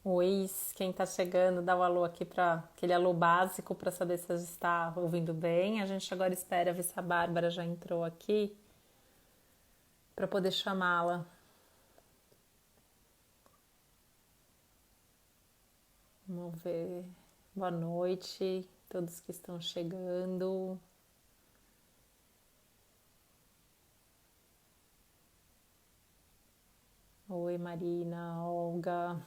Oi, quem tá chegando, dá o alô aqui para aquele alô básico para saber se a gente está ouvindo bem. A gente agora espera ver se a Bárbara já entrou aqui para poder chamá-la. Vamos ver. Boa noite, todos que estão chegando. Oi, Marina, Olga,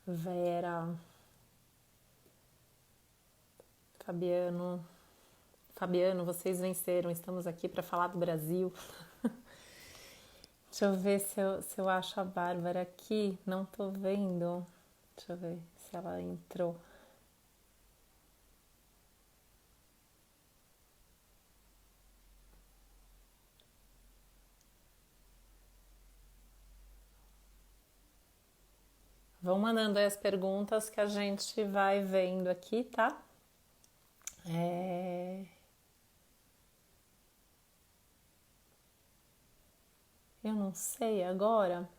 Vera, Fabiano. Fabiano, vocês venceram. Estamos aqui para falar do Brasil. Deixa eu ver se eu acho a Bárbara aqui. Não tô vendo. Deixa eu ver se ela entrou. Vão mandando aí as perguntas que a gente vai vendo aqui, tá? É... Eu não sei agora.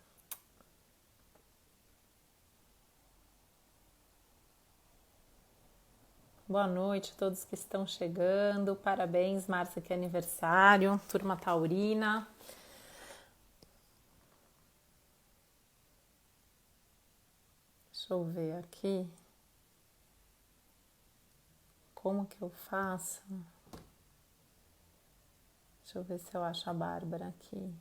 Boa noite a todos que estão chegando. Parabéns, Márcia, que é aniversário. Turma Taurina. Deixa eu ver aqui. Como que eu faço? Deixa eu ver se eu acho a Bárbara aqui.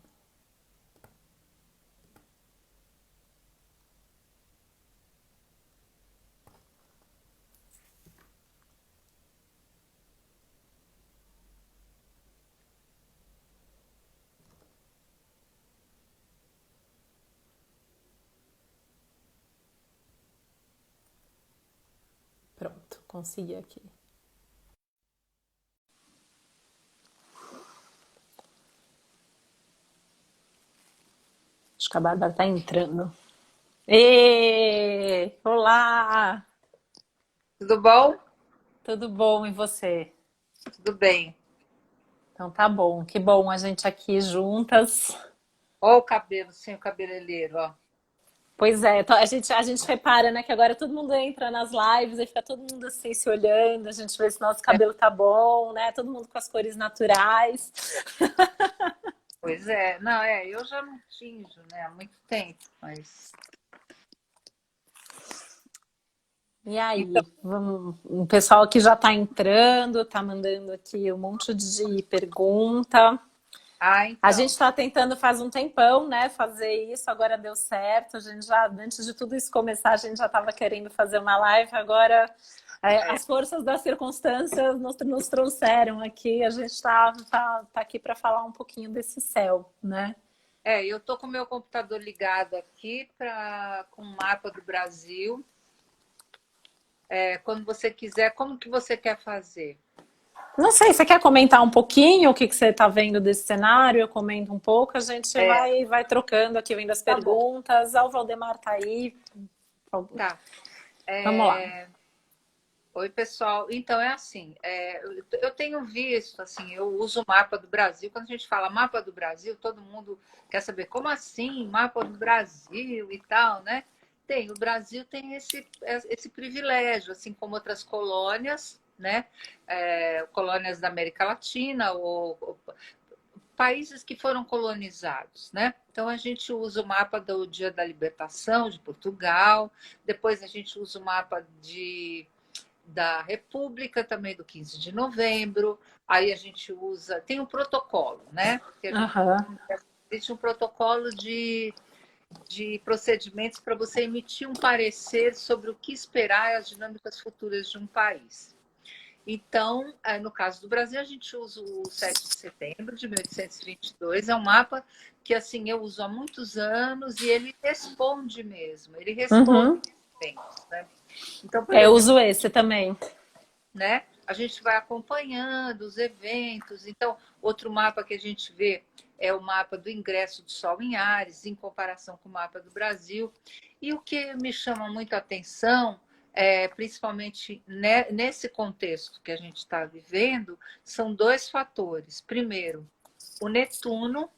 Pronto, consegui aqui. Acho que a Bárbara tá entrando. Olá! Tudo bom? Tudo bom e você? Tudo bem. Então tá bom, que bom a gente aqui juntas. Ó o cabelo, sem o cabeleireiro, ó. Pois é, a gente repara, né, que agora todo mundo entra nas lives e fica todo mundo assim se olhando, a gente vê se nosso É, cabelo tá bom, né? Todo mundo com as cores naturais. pois é. Não, eu já não tinjo, né, há muito tempo, mas... E Então, aí, vamos, o pessoal aqui já tá entrando, tá mandando aqui um monte de pergunta. A gente então. está tentando faz um tempão, né, fazer isso, agora deu certo. A gente já, antes de tudo isso começar, a gente já estava querendo fazer uma live, agora É, as forças das circunstâncias nos trouxeram aqui. A gente tá aqui para falar um pouquinho desse céu, né? eu tô com o meu computador ligado aqui com o mapa do Brasil. Quando você quiser, como que você quer fazer? Não sei, você quer comentar um pouquinho o que você está vendo desse cenário? Eu comento um pouco, a gente É, vai trocando aqui, vendo as tá bom, perguntas. Ah, o Valdemar tá aí. tá. Vamos lá. É, Oi, pessoal. Então, é assim, eu tenho visto, assim, eu uso o mapa do Brasil. Quando a gente fala mapa do Brasil, todo mundo quer saber como assim, mapa do Brasil e tal, né? O Brasil tem esse privilégio, assim como outras colônias, né? Colônias da América Latina ou países que foram colonizados, né? Então a gente usa o mapa do Dia da Libertação de Portugal, depois a gente usa o mapa da República, também do 15 de novembro. Aí a gente usa. Tem um protocolo, né? Que a gente, Aham. existe um protocolo de procedimentos para você emitir um parecer sobre o que esperar e as dinâmicas futuras de um país. Então, no caso do Brasil, a gente usa o 7 de setembro de 1822, é um mapa que assim eu uso há muitos anos e ele responde mesmo, ele responde Uhum. eventos, né? Então, por Eu exemplo, uso esse também. né? A gente vai acompanhando os eventos. Então, outro mapa que a gente vê é o mapa do ingresso do Sol em Áries, em comparação com o mapa do Brasil. E o que me chama muito a atenção, principalmente nesse contexto que a gente está vivendo, são dois fatores. Primeiro, o Netuno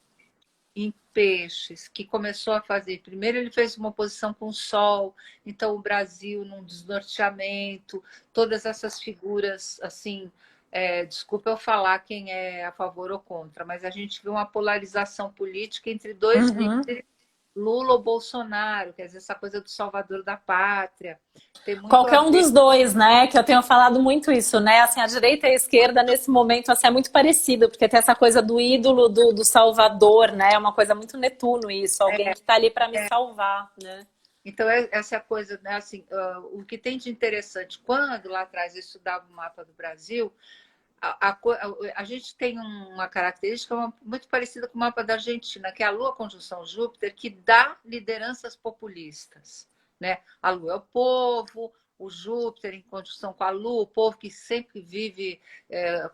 em peixes, que começou a fazer. Primeiro ele fez uma oposição com o Sol, então o Brasil num desnorteamento, todas essas figuras assim. Desculpa eu falar quem é a favor ou contra, mas a gente viu uma polarização política entre dois Uhum. líderes, Lula ou Bolsonaro, quer dizer, essa coisa do salvador da pátria, tem muito a Qualquer um ver. dos dois, né? Que eu tenho falado muito isso, né? Assim, a direita e a esquerda, nesse momento, assim, é muito parecido, porque tem essa coisa do ídolo do Salvador, né? É uma coisa muito Netuno isso, alguém que tá ali para me salvar, né? Então, essa é a coisa, né? Assim, o que tem de interessante, quando lá atrás eu estudava o mapa do Brasil, a gente tem uma característica muito parecida com o mapa da Argentina, que é a Lua conjunção Júpiter, que dá lideranças populistas. Né? A Lua é o povo, o Júpiter em conjunção com a Lua, o povo que sempre vive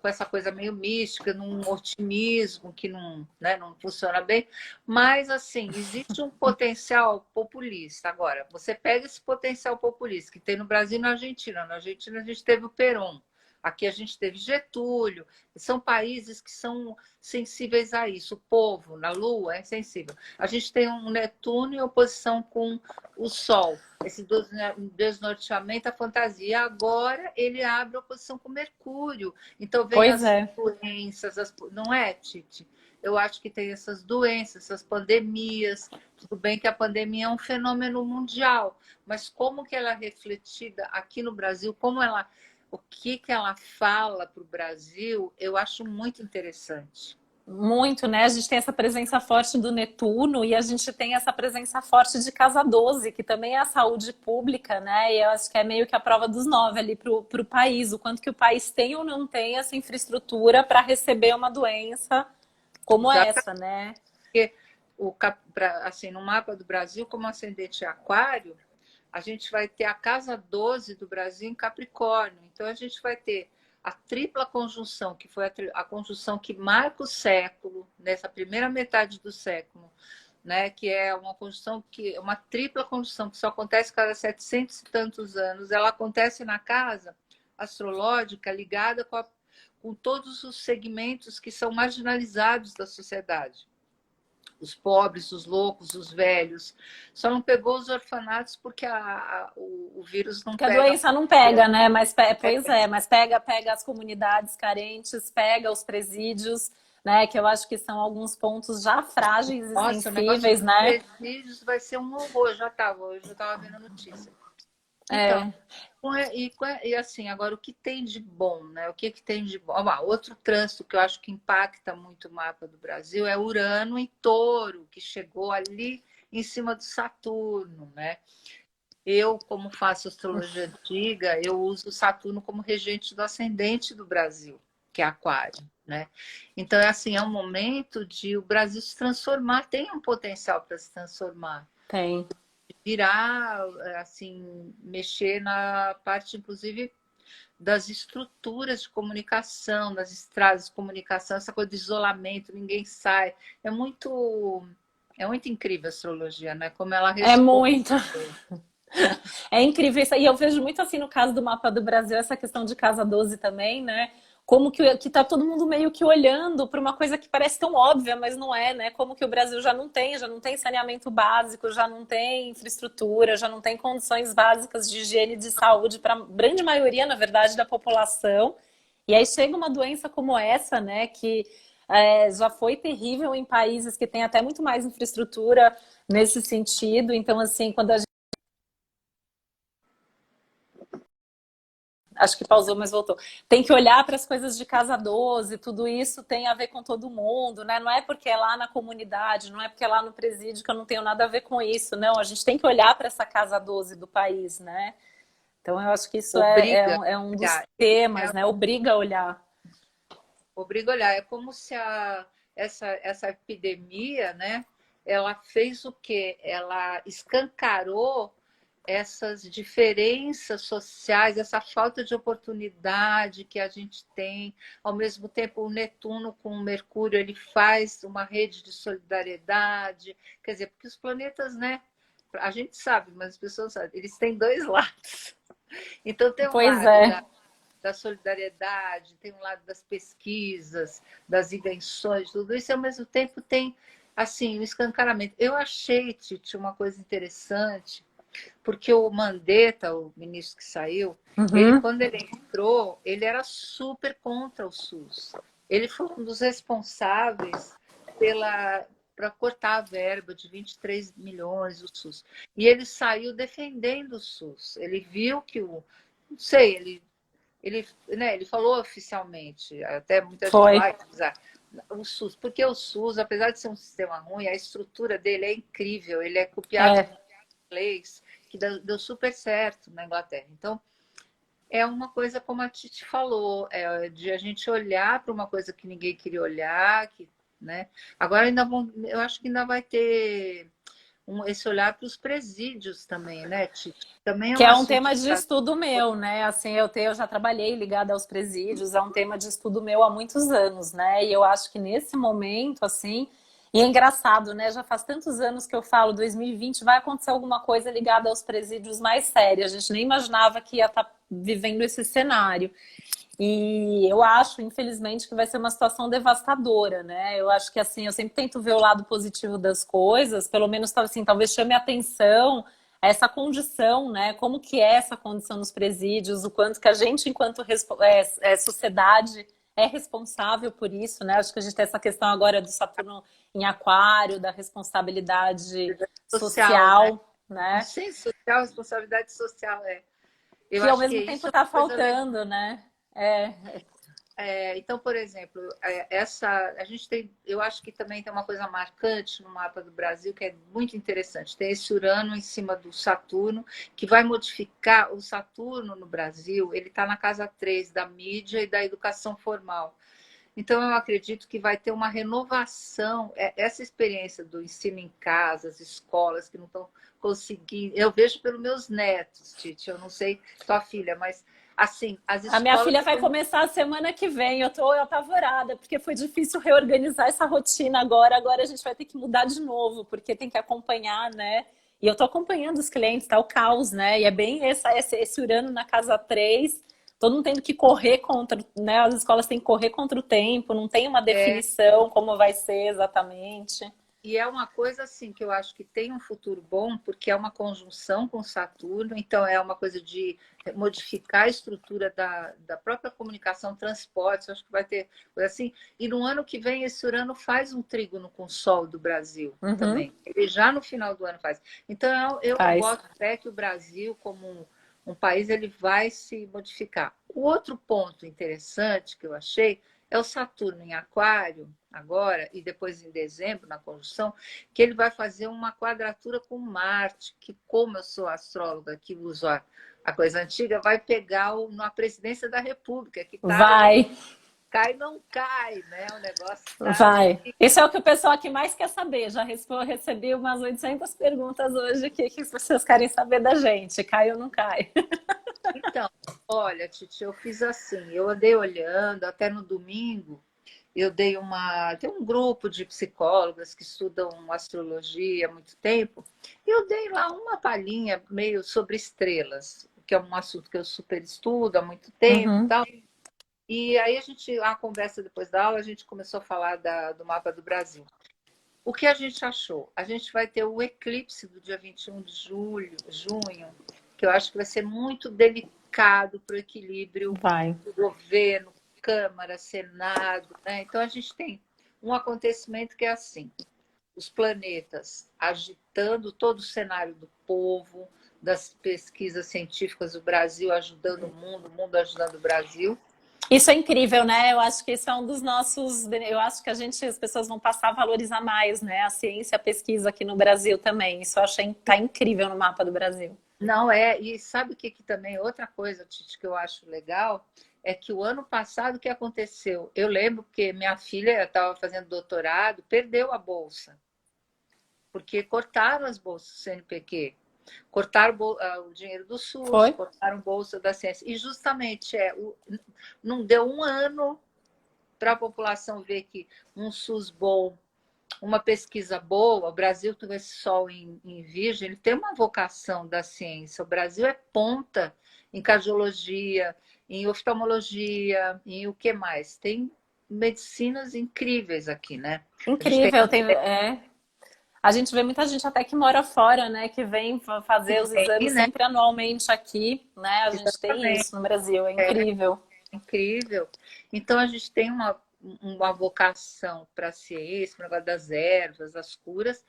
com essa coisa meio mística, num otimismo que não, né, não funciona bem. Mas, assim, existe um potencial populista. Agora, você pega esse potencial populista que tem no Brasil e na Argentina. Na Argentina, a gente teve o Perón. Aqui a gente teve Getúlio, são países que são sensíveis a isso. O povo na Lua é sensível. A gente tem um Netuno em oposição com o Sol, esse desnorteamento, a fantasia. Agora ele abre oposição com Mercúrio. Então vem Pois as é. doenças, não é, Titi? Eu acho que tem essas doenças, essas pandemias. Tudo bem que a pandemia é um fenômeno mundial, mas como que ela é refletida aqui no Brasil, o que ela fala para o Brasil, eu acho muito interessante. Muito, né? A gente tem essa presença forte do Netuno e a gente tem essa presença forte de Casa 12, que também é a saúde pública, né? E eu acho que é meio que a prova dos 9 ali para o país, o quanto que o país tem ou não tem essa infraestrutura para receber uma doença como Exatamente. essa, né? Porque assim, no mapa do Brasil, como ascendente aquário, a gente vai ter a casa 12 do Brasil em Capricórnio. Então, a gente vai ter a tripla conjunção, que foi a conjunção que marca o século, nessa primeira metade do século, né? Que é uma conjunção que uma tripla conjunção que só acontece cada 700 e tantos anos. Ela acontece na casa astrológica ligada com todos os segmentos que são marginalizados da sociedade. Os pobres, os loucos, os velhos. Só não pegou os orfanatos porque o vírus não Que a pega. doença não pega, né? Mas pois é, mas pega as comunidades carentes, pega os presídios, né? Que eu acho que são alguns pontos já frágeis e Nossa, o negócio sensíveis, dos né? presídios vai ser um horror. Hoje eu estava vendo a notícia. Então, É, e assim, agora o que tem de bom, né? O que tem de bom? Outro trânsito que eu acho que impacta muito o mapa do Brasil é Urano em Touro, que chegou ali em cima do Saturno, né? Eu, como faço astrologia antiga, eu uso Saturno como regente do ascendente do Brasil, que é Aquário, né? Então, é assim, é um momento de o Brasil se transformar, tem um potencial para se transformar, tem. virar, assim, mexer na parte, inclusive, das estruturas de comunicação, das estradas de comunicação, essa coisa de isolamento, ninguém sai. É muito incrível a astrologia, né? Como ela É responde. muito. É incrível isso. E eu vejo muito assim no caso do mapa do Brasil, essa questão de Casa 12 também, né? Como que tá todo mundo meio que olhando para uma coisa que parece tão óbvia, mas não é, né? Como que o Brasil já não tem saneamento básico, já não tem infraestrutura, já não tem condições básicas de higiene e de saúde para a grande maioria, na verdade, da população. E aí chega uma doença como essa, né? Que já foi terrível em países que têm até muito mais infraestrutura nesse sentido. Então, assim, quando a acho que pausou, mas voltou. Tem que olhar para as coisas de Casa 12, tudo isso tem a ver com todo mundo, né? Não é porque é lá na comunidade, não é porque é lá no presídio que eu não tenho nada a ver com isso, não. A gente tem que olhar para essa Casa 12 do país, né? Então eu acho que isso Obriga é um a dos olhar. temas, né? Obriga a olhar. Obriga a olhar. É como se essa epidemia, né, ela fez o quê? Ela escancarou essas diferenças sociais, essa falta de oportunidade que a gente tem. Ao mesmo tempo, o Netuno com o Mercúrio, ele faz uma rede de solidariedade. Quer dizer, porque os planetas, né, a gente sabe, mas as pessoas sabem, eles têm dois lados. Então, tem um Pois lado é. da solidariedade, tem um lado das pesquisas, das invenções, tudo isso, e ao mesmo tempo tem assim, o escancaramento. Eu achei, Titi, uma coisa interessante, porque o Mandetta, o ministro que saiu, ele, Uhum. quando ele entrou, ele era super contra o SUS. Ele foi um dos responsáveis pela para cortar a verba de 23 milhões do SUS. E ele saiu defendendo o SUS. Ele viu que o. Não sei, ele falou oficialmente, até muita gente Foi. vai usar o SUS, porque o SUS, apesar de ser um sistema ruim, a estrutura dele é incrível, ele é copiado É. do inglês, que deu super certo na Inglaterra. Então, é uma coisa como a Titi falou, de a gente olhar para uma coisa que ninguém queria olhar, né? Agora eu acho que ainda vai ter esse olhar para os presídios também, né, Titi? Também é Que um é um assunto tema que de está. estudo meu, né? Assim, eu já trabalhei ligada aos presídios, é um tema de estudo meu há muitos anos, né? E eu acho que nesse momento, assim, e é engraçado, né? Já faz tantos anos que eu falo, 2020 vai acontecer alguma coisa ligada aos presídios mais séria. A gente nem imaginava que ia estar vivendo esse cenário. E eu acho, infelizmente, que vai ser uma situação devastadora, né? Eu acho que assim, eu sempre tento ver o lado positivo das coisas, pelo menos assim, talvez chame a atenção essa condição, né? Como que é essa condição nos presídios, o quanto que a gente, enquanto sociedade, é responsável por isso, né? Acho que a gente tem essa questão agora do Saturno em Aquário, da responsabilidade Social, né? social, né? Sim, social, responsabilidade social, Eu Que ao acho que mesmo tempo isso é está uma coisa legal. faltando, né? É, Então, por exemplo, a gente tem, eu acho que também tem uma coisa marcante no mapa do Brasil que é muito interessante. Tem esse Urano em cima do Saturno, que vai modificar o Saturno no Brasil, ele está na casa 3 da mídia e da educação formal. Então, eu acredito que vai ter uma renovação, essa experiência do ensino em casa, as escolas que não estão conseguindo. Eu vejo pelos meus netos, Titi, eu não sei tua filha, mas assim, as a minha escolas filha vai estão. começar a semana que vem. Eu tô apavorada, porque foi difícil reorganizar essa rotina agora. Agora a gente vai ter que mudar de novo, porque tem que acompanhar, né? E eu tô acompanhando os clientes, tá o caos, né? E é bem esse Urano na casa 3, todo mundo tendo que correr contra, né? As escolas têm que correr contra o tempo, não tem uma definição como vai ser exatamente. E é uma coisa assim que eu acho que tem um futuro bom, porque é uma conjunção com Saturno, então é uma coisa de modificar a estrutura da própria comunicação, transportes, acho que vai ter coisa assim. E no ano que vem, esse Urano faz um trígono com o Sol do Brasil Uhum, também. Ele já no final do ano faz. Então eu faz. boto fé que o Brasil, como um país, ele vai se modificar. O outro ponto interessante que eu achei é o Saturno em Aquário, agora, e depois em dezembro, na conjunção, que ele vai fazer uma quadratura com Marte, que, como eu sou astróloga que uso a coisa antiga, vai pegar na presidência da República, que está Vai. cai não cai, né? O negócio está Vai. difícil. Isso é o que o pessoal aqui mais quer saber. Já recebi umas 800 perguntas hoje que as pessoas querem saber da gente. Cai ou não cai? Então, olha, Titi, eu fiz assim, eu andei olhando, até no domingo, eu dei tem um grupo de psicólogas que estudam astrologia há muito tempo, e eu dei lá uma palhinha meio sobre estrelas, que é um assunto que eu super estudo há muito tempo, Uhum. tal. E aí a conversa depois da aula, a gente começou a falar do mapa do Brasil. O que a gente achou? A gente vai ter o eclipse do dia 21 de junho, que eu acho que vai ser muito delicado para o equilíbrio Vai. do governo, Câmara, Senado, né? Então a gente tem um acontecimento que é assim: os planetas agitando todo o cenário do povo, das pesquisas científicas do Brasil ajudando o mundo ajudando o Brasil. Isso é incrível, né? Eu acho que isso é um dos nossos. Eu acho que as pessoas vão passar a valorizar mais, né? A ciência, a pesquisa aqui no Brasil também. Isso eu achei tá incrível no mapa do Brasil. Não e sabe o que também outra coisa, Titi, que eu acho legal é que o ano passado o que aconteceu? Eu lembro que minha filha estava fazendo doutorado, perdeu a bolsa, porque cortaram as bolsas do CNPq, cortaram o dinheiro do SUS, Foi? cortaram bolsa da ciência. E justamente não deu um ano para a população ver que um SUS bom, uma pesquisa boa, o Brasil tem esse sol em Virgem, ele tem uma vocação da ciência. O Brasil é ponta em cardiologia, em oftalmologia, em o que mais? Tem medicinas incríveis aqui, né? A gente tem Incrível, a gente vê muita gente até que mora fora, né, que vem fazer os aí, exames né? sempre anualmente aqui, né? A gente tem Exatamente. isso no Brasil, é incrível. Incrível. Então, a gente tem uma vocação para a ciência, para o negócio das ervas, das curas.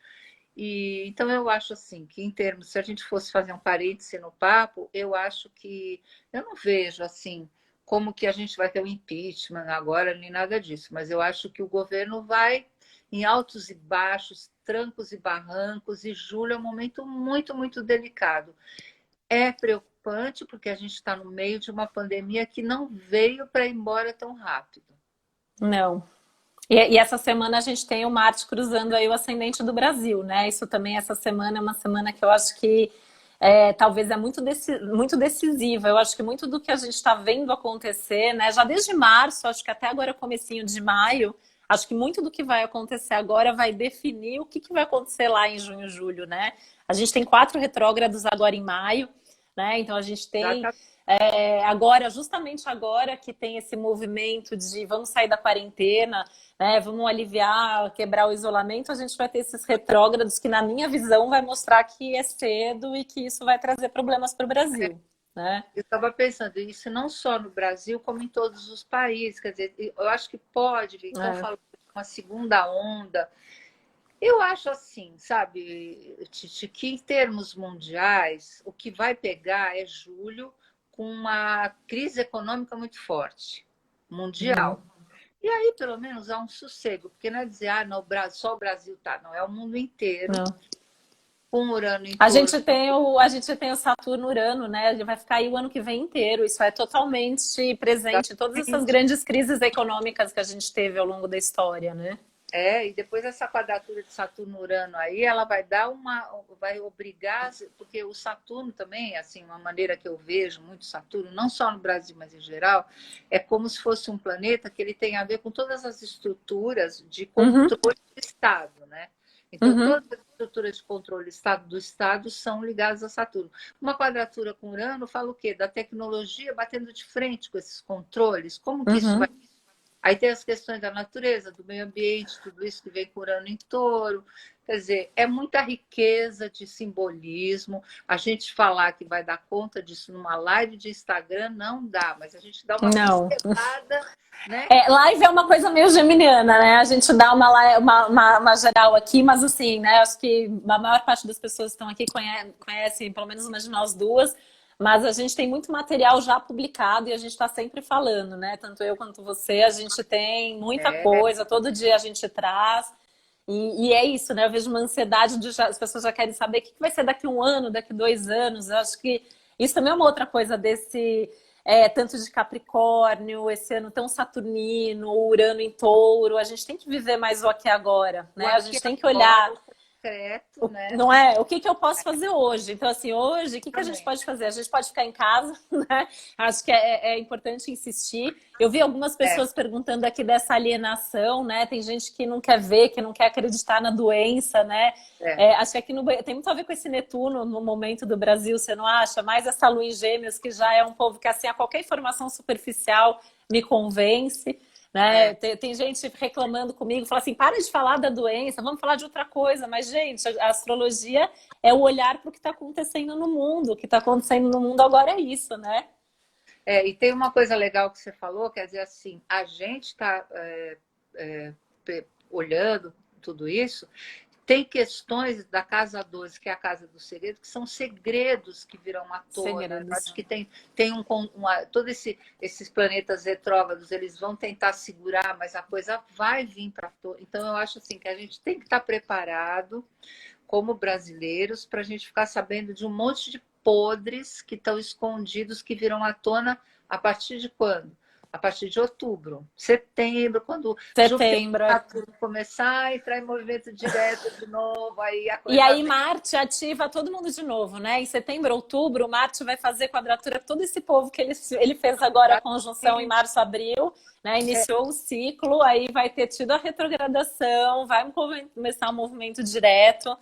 E, então, eu acho assim, que em termos, se a gente fosse fazer um parêntese no papo, eu acho que, eu não vejo assim, como que a gente vai ter um impeachment agora, nem nada disso, mas eu acho que o governo vai em altos e baixos, trancos e barrancos, e julho é um momento muito, muito delicado. É preocupante porque a gente está no meio de uma pandemia que não veio para ir embora tão rápido. Não. E essa semana a gente tem o Marte cruzando aí o ascendente do Brasil, né? Isso também, essa semana é uma semana que eu acho que talvez é muito decisiva. Eu acho que muito do que a gente está vendo acontecer, né? Já desde março, acho que até agora comecinho de maio, acho que muito do que vai acontecer agora vai definir o que vai acontecer lá em junho, julho, né? A gente tem 4 retrógrados agora em maio, né? Então a gente Já tem tá... agora, justamente agora que tem esse movimento de vamos sair da quarentena, né, vamos aliviar, quebrar o isolamento, a gente vai ter esses retrógrados que, na minha visão, vai mostrar que é cedo e que isso vai trazer problemas para o Brasil, né? Eu estava pensando isso não só no Brasil, como em todos os países. Quer dizer, eu acho que pode vir. Estão É. falando de uma segunda onda. Eu acho assim, sabe, Titi, que em termos mundiais, o que vai pegar é julho com uma crise econômica muito forte, Uhum. mundial. E aí, pelo menos, há um sossego, porque não é dizer, ah, não, só o Brasil tá, não, é o mundo inteiro, Não. com Urano em touro. A gente tem o Saturno-Urano, né? Ele vai ficar aí o ano que vem inteiro. Isso é totalmente presente em todas essas grandes crises econômicas que a gente teve ao longo da história, né? E depois essa quadratura de Saturno-Urano aí, ela vai dar vai obrigar, porque o Saturno também, assim, uma maneira que eu vejo muito Saturno, não só no Brasil, mas em geral, é como se fosse um planeta que ele tem a ver com todas as estruturas de Uhum, controle do Estado, né? Então, uhum, todas as estruturas de controle do Estado são ligadas a Saturno. Uma quadratura com Urano fala o quê? Da tecnologia batendo de frente com esses controles. Como que isso vai. uhum. Aí tem as questões da natureza, do meio ambiente, tudo isso que vem curando em touro. Quer dizer, é muita riqueza de simbolismo. A gente falar que vai dar conta disso numa live de Instagram não dá, mas a gente dá uma Não. pincelada, né? Live é uma coisa meio geminiana, né? A gente dá uma geral aqui, mas assim, né? Acho que a maior parte das pessoas que estão aqui conhecem pelo menos uma de nós duas, mas a gente tem muito material já publicado e a gente está sempre falando, né? Tanto eu quanto você, a gente tem muita É, coisa, todo dia a gente traz. E é isso, né? Eu vejo uma ansiedade as pessoas já querem saber o que vai ser daqui 1 ano, daqui 2 anos. Eu acho que isso também é uma outra coisa desse tanto de Capricórnio, esse ano tão saturnino, Urano em Touro. A gente tem que viver mais o aqui e agora, o né? A aqui gente tem que agora, olhar o concreto, né? não é? O que eu posso fazer hoje? Então, assim, hoje, o que a gente Também. pode fazer? A gente pode ficar em casa, né? Acho que é importante insistir. Eu vi algumas É, pessoas perguntando aqui dessa alienação, né? Tem gente que não quer ver, que não quer acreditar na doença, né? é. Acho que aqui tem muito a ver com esse Netuno no momento do Brasil, você não acha? Mais essa lua em Gêmeos, que já é um povo que, assim, a qualquer informação superficial me convence. Né? É. Tem gente reclamando comigo, fala assim, para de falar da doença, vamos falar de outra coisa. Mas, gente, a astrologia é o olhar para o que está acontecendo no mundo. O que está acontecendo no mundo agora é isso, né? E tem uma coisa legal que você falou, quer dizer assim, a gente está olhando tudo isso, tem questões da casa 12, que é a casa do segredo, que são segredos que virão à tona. Eu acho Segredos. que tem todos esses planetas retrógrados, eles vão tentar segurar, mas a coisa vai vir para tona. Então, eu acho assim que a gente tem que estar preparado, como brasileiros, para a gente ficar sabendo de um monte de podres que estão escondidos, que virão à tona a partir de quando? A partir de outubro, setembro, quando Júpiter Setembro. começar a entrar em movimento direto de novo, aí a E coisa aí vem. Marte ativa todo mundo de novo, né? Em setembro, outubro, Marte vai fazer quadratura com todo esse povo que ele fez agora a conjunção em março, abril, né? Iniciou o ciclo, aí vai ter tido a retrogradação, vai começar o movimento direto.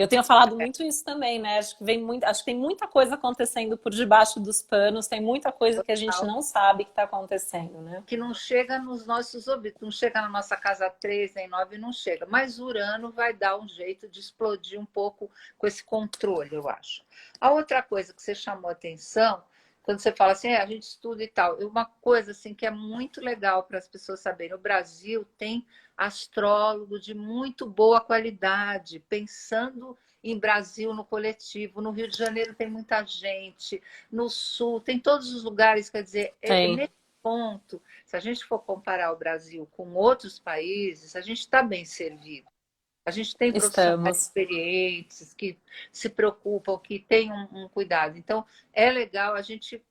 Eu tenho falado muito isso também, né? Acho que vem muito, acho que tem muita coisa acontecendo por debaixo dos panos, tem muita coisa que a gente não sabe que está acontecendo, né? Que não chega nos nossos ouvidos, não chega na nossa casa 3 nem 9, não chega. Mas Urano vai dar um jeito de explodir um pouco com esse controle, eu acho. A outra coisa que você chamou a atenção, quando você fala assim, a gente estuda e tal, uma coisa assim que é muito legal para as pessoas saberem, o Brasil tem astrólogo de muito boa qualidade, pensando em Brasil no coletivo, no Rio de Janeiro tem muita gente, no Sul, tem todos os lugares, quer dizer, Tem. ponto, se a gente for comparar o Brasil com outros países, a gente está bem servido. A gente tem profissionais Estamos. experientes que se preocupam, que têm um cuidado. Então, é legal a gente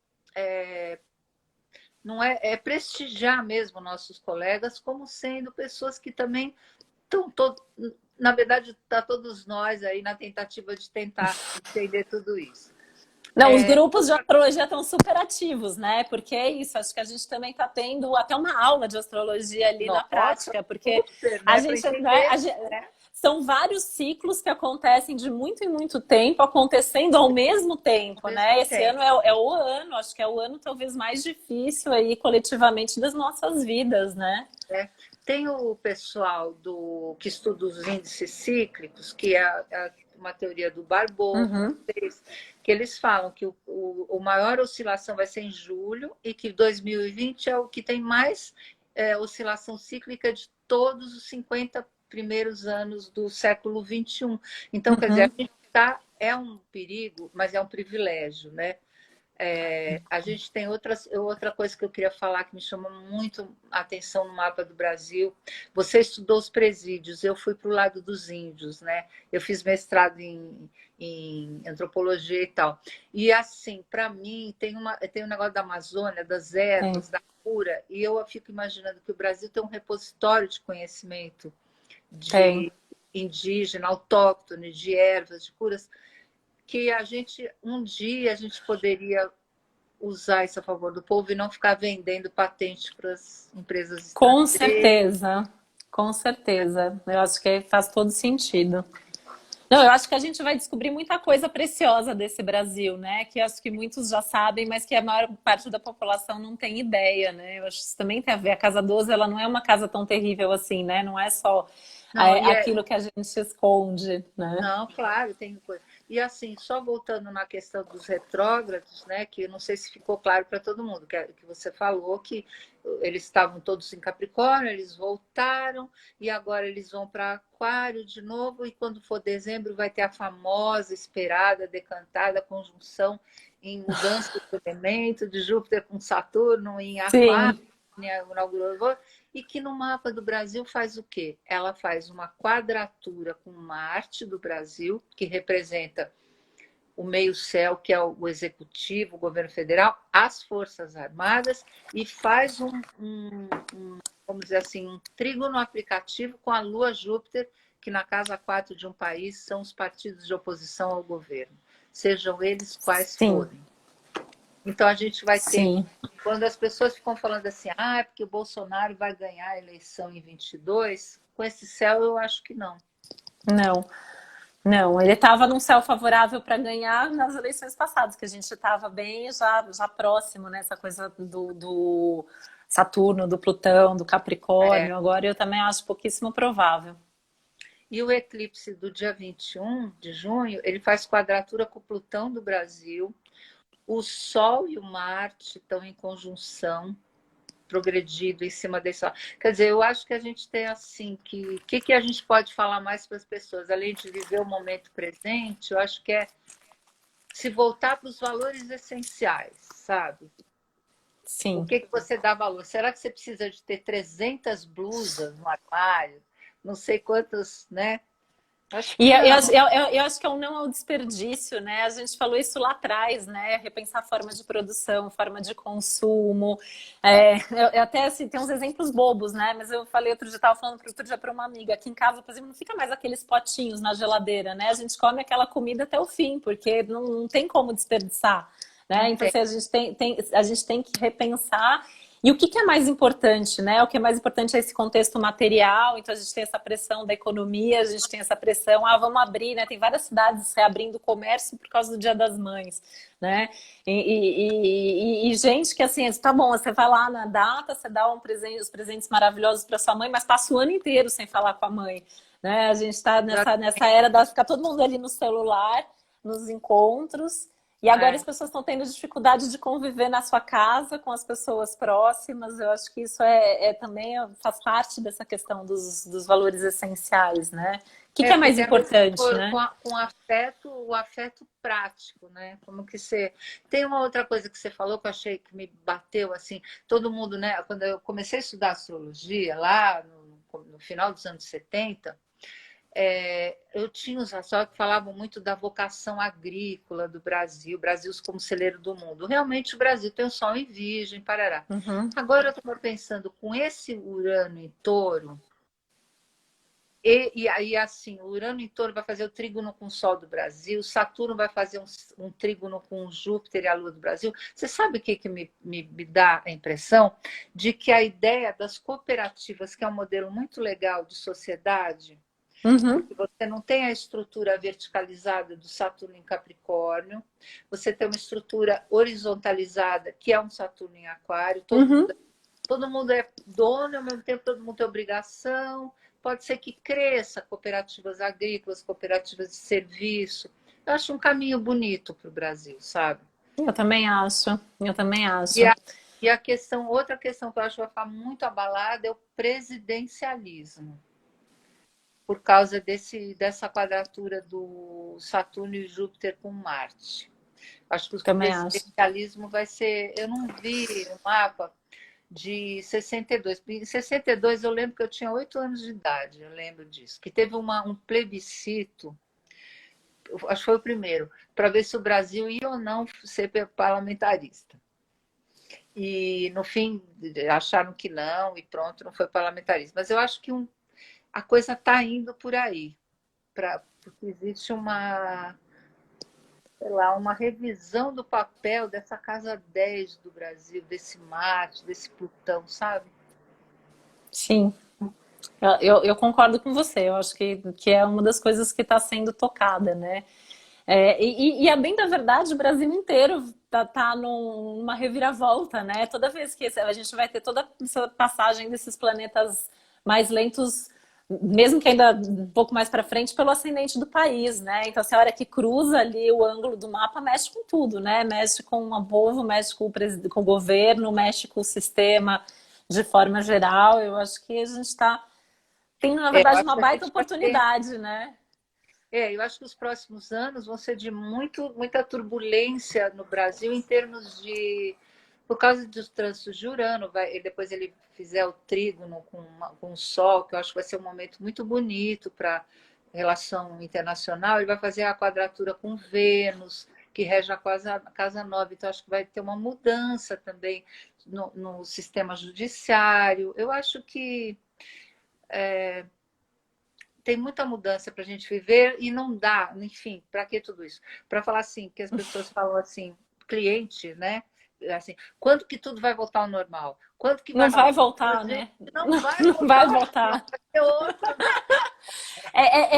não é prestigiar mesmo nossos colegas como sendo pessoas que também estão na verdade, está todos nós aí na tentativa de tentar entender tudo isso. Não, os grupos de astrologia estão super ativos, né? Porque é isso, acho que a gente também está tendo até uma aula de astrologia ali na prática, porque super, a né? gente, Entender, né? São vários ciclos que acontecem de muito em muito tempo, acontecendo ao mesmo tempo, né? Esse ano é o ano, acho que é o ano talvez mais difícil aí coletivamente das nossas vidas, né? Tem o pessoal que estuda os índices cíclicos, que é uma teoria do Barbot, que eles falam que o maior oscilação vai ser em julho e que 2020 é o que tem mais oscilação cíclica de todos os 50 primeiros anos do século XXI. Então, quer dizer, a gente é um perigo, mas é um privilégio, né? A gente tem outra coisa que eu queria falar que me chama muito a atenção no mapa do Brasil. Você estudou os presídios, eu fui para o lado dos índios, né? Eu fiz mestrado em antropologia e tal. E assim, para mim, tem um negócio da Amazônia, das ervas, da cura, e eu fico imaginando que o Brasil tem um repositório de conhecimento de indígena, autóctone, de ervas, de curas, que um dia a gente poderia usar isso a favor do povo e não ficar vendendo patente para as empresas estrangeiras. Com certeza, com certeza. Eu acho que faz todo sentido. Não, eu acho que a gente vai descobrir muita coisa preciosa desse Brasil, né? Que acho que muitos já sabem, mas que a maior parte da população não tem ideia, né? Eu acho que isso também tem a ver. A Casa 12, ela não é uma casa tão terrível assim, né? Não é só aquilo que a gente esconde, né? Não, claro, tem coisa. E assim, só voltando na questão dos retrógrados, né? Que eu não sei se ficou claro para todo mundo, que você falou que eles estavam todos em Capricórnio, eles voltaram e agora eles vão para Aquário de novo, e quando for dezembro vai ter a famosa, esperada, decantada conjunção em mudança do elemento de Júpiter com Saturno em Aquário, inaugurou, e que no mapa do Brasil faz o quê? Ela faz uma quadratura com Marte do Brasil, que representa o meio-céu, que é o executivo, o governo federal, as Forças Armadas, e faz vamos dizer assim, um trígono aplicativo com a Lua Júpiter, que na casa 4 de um país são os partidos de oposição ao governo, sejam eles quais forem. Então a gente vai ter, quando as pessoas ficam falando assim, é porque o Bolsonaro vai ganhar a eleição em 22, com esse céu eu acho que não. Não, ele estava num céu favorável para ganhar nas eleições passadas, que a gente estava bem já próximo, né? Essa coisa do Saturno, do Plutão, do Capricórnio. Agora eu também acho pouquíssimo provável. E o eclipse do dia 21 de junho, ele faz quadratura com o Plutão do Brasil. O Sol e o Marte estão em conjunção, progredido em cima desse. Quer dizer, eu acho que a gente tem assim, que a gente pode falar mais para as pessoas, além de viver o momento presente, eu acho que é se voltar para os valores essenciais, sabe? Sim. O que você dá valor? Será que você precisa de ter 300 blusas no armário? Não sei quantos, né? Eu acho que é um não ao desperdício, né? A gente falou isso lá atrás, né? Repensar a forma de produção, forma de consumo. Eu até assim, tem uns exemplos bobos, né? Mas eu falei outro dia, estava falando outro dia para uma amiga, aqui em casa, por exemplo, não fica mais aqueles potinhos na geladeira, né? A gente come aquela comida até o fim, porque não tem como desperdiçar, né? Então, assim, a gente tem que repensar. E o que é mais importante, né? O que é mais importante é esse contexto material, então a gente tem essa pressão da economia, a gente tem essa pressão, vamos abrir, né? Tem várias cidades reabrindo o comércio por causa do Dia das Mães, né? E gente que assim, tá bom, você vai lá na data, você dá os presentes maravilhosos para sua mãe, mas passa o ano inteiro sem falar com a mãe, né? A gente está nessa era da ficar todo mundo ali no celular, nos encontros. E agora as pessoas estão tendo dificuldade de conviver na sua casa com as pessoas próximas. Eu acho que isso também faz parte dessa questão dos valores essenciais, né? O que é porque mais tem a ver importante, né? com o afeto prático, né? Como que você. Tem uma outra coisa que você falou que eu achei que me bateu assim. Todo mundo, né? Quando eu comecei a estudar astrologia lá no final dos anos 70, eu tinha os astrólogos que falavam muito da vocação agrícola do Brasil como celeiro do mundo. Realmente o Brasil tem o Sol em Virgem, parará. Uhum. Agora eu estava pensando, com esse Urano em Touro, e aí assim, o Urano em Touro vai fazer o trígono com o Sol do Brasil, Saturno vai fazer um trígono com Júpiter e a Lua do Brasil. Você sabe o que me dá a impressão? De que a ideia das cooperativas, que é um modelo muito legal de sociedade, Uhum. porque você não tem a estrutura verticalizada do Saturno em Capricórnio, você tem uma estrutura horizontalizada, que é um Saturno em Aquário, Uhum. todo mundo é dono, ao mesmo tempo todo mundo tem obrigação, pode ser que cresça cooperativas agrícolas, cooperativas de serviço. Eu acho um caminho bonito para o Brasil, sabe? Eu também acho. Eu também E acho. a, outra questão que eu acho que vai ficar muito abalada é o presidencialismo, por causa dessa quadratura do Saturno e Júpiter com Marte. Acho que o Também acho. presidencialismo vai ser. Eu não vi o mapa de 62. Em 62 eu lembro que eu tinha 8 anos de idade, eu lembro disso, que teve um plebiscito, acho que foi o primeiro, para ver se o Brasil ia ou não ser parlamentarista. E no fim acharam que não, e pronto, não foi parlamentarista. Mas eu acho que a coisa está indo por aí, porque existe sei lá, uma revisão do papel dessa casa 10 do Brasil, desse Marte, desse Plutão, sabe? Sim. Eu concordo com você. Eu acho que é uma das coisas que está sendo tocada, né? A bem da verdade, o Brasil inteiro tá numa reviravolta, né? Toda vez que a gente vai ter toda essa passagem desses planetas mais lentos, mesmo que ainda um pouco mais para frente, pelo ascendente do país, né? Então, assim, a hora que cruza ali o ângulo do mapa, mexe com tudo, né? Mexe com o povo, mexe com o governo, mexe com o sistema de forma geral. Eu acho que a gente tem, na Eu verdade, acho uma que a baita gente vai ter. oportunidade, né? Eu acho que os próximos anos vão ser de muita turbulência no Brasil em termos de. Por causa dos trânsitos de Urano, e depois ele fizer o trígono com o Sol, que eu acho que vai ser um momento muito bonito para relação internacional. Ele vai fazer a quadratura com Vênus, que rege a casa 9. Então, acho que vai ter uma mudança também no sistema judiciário. Eu acho que tem muita mudança para a gente viver e não dá, enfim, para que tudo isso? Para falar assim, que as pessoas falam assim, cliente, né? Assim, quando que tudo vai voltar ao normal? Quando que vai Não vai voltar? voltar, Gente, né? não vai Não voltar vai ao normal, voltar. vai ter outro.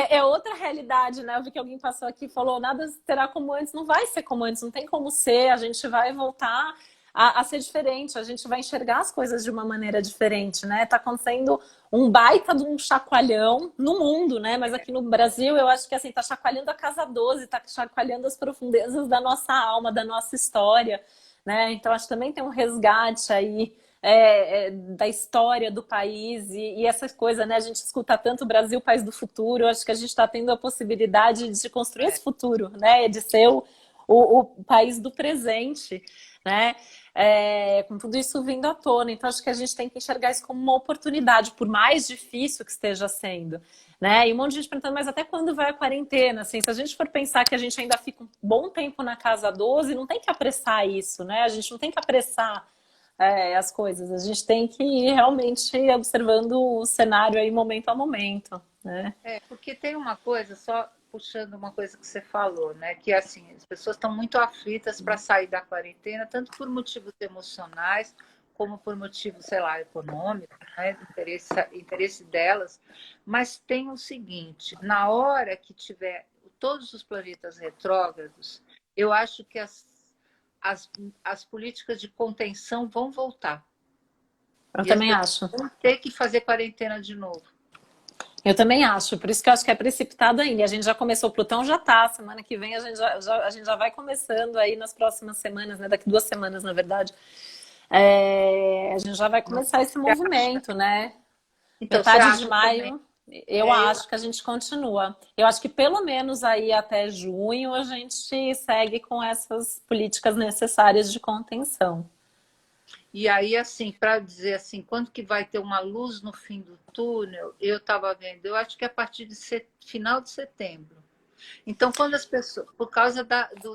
É outra realidade, né? Eu vi que alguém passou aqui e falou: nada será como antes, não vai ser como antes, não tem como ser, a gente vai voltar a ser diferente, a gente vai enxergar as coisas de uma maneira diferente, né? Tá acontecendo um baita de um chacoalhão no mundo, né? Mas aqui no Brasil eu acho que assim, tá chacoalhando a casa 12, tá chacoalhando as profundezas da nossa alma, da nossa história, né? Então acho que também tem um resgate aí da história do país e essa coisa, né? A gente escuta tanto o Brasil, país do futuro. Eu acho que a gente está tendo a possibilidade de construir esse futuro, né? De ser o país do presente, né? Com tudo isso vindo à tona. Então, acho que a gente tem que enxergar isso como uma oportunidade, por mais difícil que esteja sendo. Né? E um monte de gente perguntando, mas até quando vai a quarentena? Assim, se a gente for pensar que a gente ainda fica um bom tempo na casa 12, não tem que apressar isso, né? A gente não tem que apressar as coisas. A gente tem que ir realmente observando o cenário aí momento a momento, né? Porque tem uma coisa, só puxando uma coisa que você falou, né? Que assim, as pessoas estão muito aflitas para sair da quarentena, tanto por motivos emocionais como por motivo, sei lá, econômico, né, interesse delas, mas tem o seguinte, na hora que tiver todos os planetas retrógrados, eu acho que as, as políticas de contenção vão voltar. Eu E as também pessoas acho. vão ter que fazer quarentena de novo. Eu também acho, por isso que eu acho que é precipitado ainda. A gente já começou, o Plutão já tá, semana que vem a gente já vai começando aí nas próximas semanas, né? Daqui 2 semanas, na verdade. A gente já vai começar esse Você acha? movimento, né? Então, você Metade de acha também? maio, eu Eu acho que a gente continua. Eu acho que pelo menos aí até junho a gente segue com essas políticas necessárias de contenção. E aí, assim, para dizer assim, quando que vai ter uma luz no fim do túnel, eu estava vendo, eu acho que é a partir de final de setembro. Então, quando as pessoas, por causa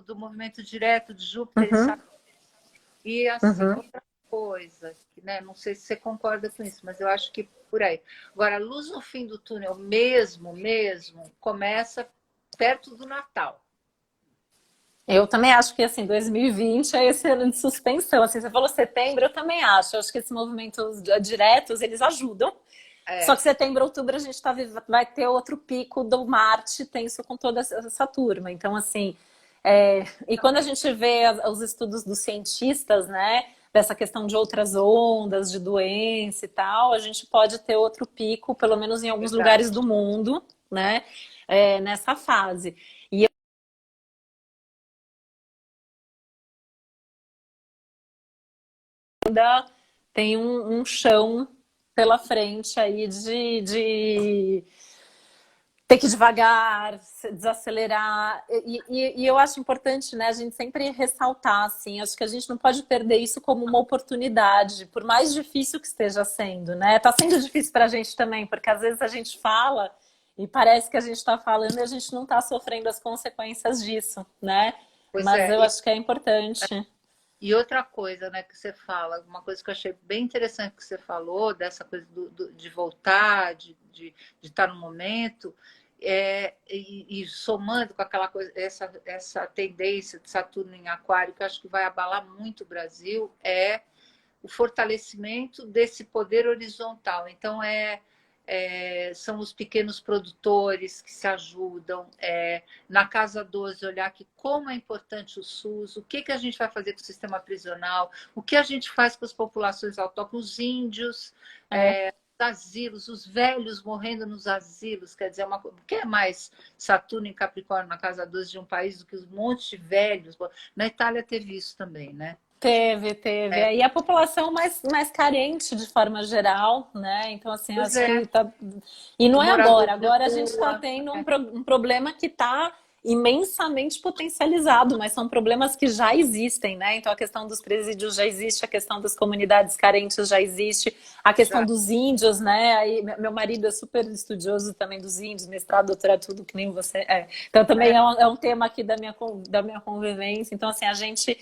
do movimento direto de Júpiter e Uhum, Saturno, e assim, uhum. outra coisa, né? Não sei se você concorda com isso, mas eu acho que por aí. Agora, a luz no fim do túnel mesmo, começa perto do Natal. Eu também acho que assim, 2020 é esse ano de suspensão. Assim, você falou setembro, eu também acho. Eu acho que esses movimentos diretos eles ajudam. Só É, que setembro, outubro a gente vai ter outro pico do Marte tenso com toda essa turma. Então, assim, e quando a também. gente vê os estudos dos cientistas, né, dessa questão de outras ondas, de doença e tal, a gente pode ter outro pico, pelo menos em alguns lugares Verdade. do mundo, né, nessa fase. Ainda tem um chão pela frente aí de ter que ir devagar, desacelerar. E eu acho importante, né, a gente sempre ressaltar, assim, acho que a gente não pode perder isso como uma oportunidade, por mais difícil que esteja sendo, né? Tá sendo difícil para a gente também, porque às vezes a gente fala e parece que a gente está falando e a gente não está sofrendo as consequências disso, né? Pois Mas é. eu acho que é importante. E outra coisa, né, que você fala, uma coisa que eu achei bem interessante que você falou, dessa coisa de voltar, de estar no momento, e somando com aquela coisa, essa tendência de Saturno em Aquário, que eu acho que vai abalar muito o Brasil, é o fortalecimento desse poder horizontal. Então, são os pequenos produtores que se ajudam. Na Casa 12, olhar que como é importante o SUS, o que a gente vai fazer com o sistema prisional, o que a gente faz com as populações autóctones, os índios, É. os asilos, os velhos morrendo nos asilos. Quer dizer, o que é mais Saturno em Capricórnio na Casa 12 de um país do que os montes de velhos? Na Itália teve isso também, né? Teve. E a população mais carente de forma geral, né? Então, assim, Pois acho que é, tá. E não é agora. moradores de Agora a gente está rua. tendo um problema que está imensamente potencializado, mas são problemas que já existem, né? Então a questão dos presídios já existe, a questão das comunidades carentes já existe, a questão Já, dos índios, né? Aí meu marido é super estudioso também dos índios, mestrado, doutorado, tudo que nem você é. Então também é, é um tema aqui da minha convivência. Então assim a gente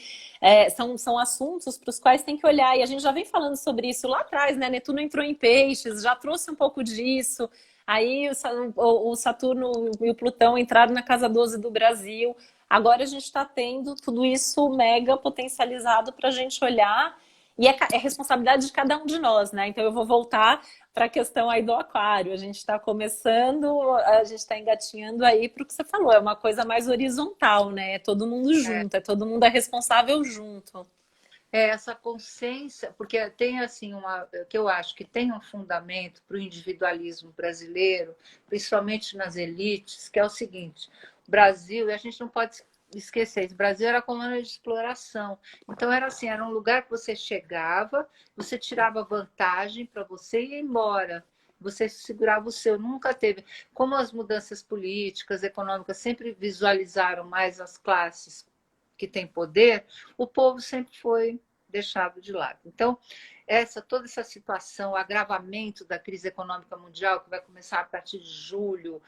são assuntos para os quais tem que olhar e a gente já vem falando sobre isso lá atrás, né? Netuno entrou em peixes, já trouxe um pouco disso. Aí o Saturno e o Plutão entraram na casa 12 do Brasil. Agora a gente está tendo tudo isso mega potencializado para a gente olhar. E é responsabilidade de cada um de nós, né? Então eu vou voltar para a questão aí do aquário. A gente está começando, a gente está engatinhando aí para o que você falou. É uma coisa mais horizontal, né? É todo mundo é, junto, é todo mundo é responsável junto. essa consciência, porque tem assim que eu acho que tem um fundamento para o individualismo brasileiro, principalmente nas elites, que é o seguinte: o Brasil, e a gente não pode esquecer, o Brasil era colônia de exploração. Então era assim, era um lugar que você chegava, você tirava vantagem para você e ia embora. Você segurava o seu, nunca teve. Como as mudanças políticas, econômicas sempre visualizaram mais as classes que têm poder, o povo sempre foi deixado de lado. Então, toda essa situação, o agravamento da crise econômica mundial, que vai começar a partir de julho,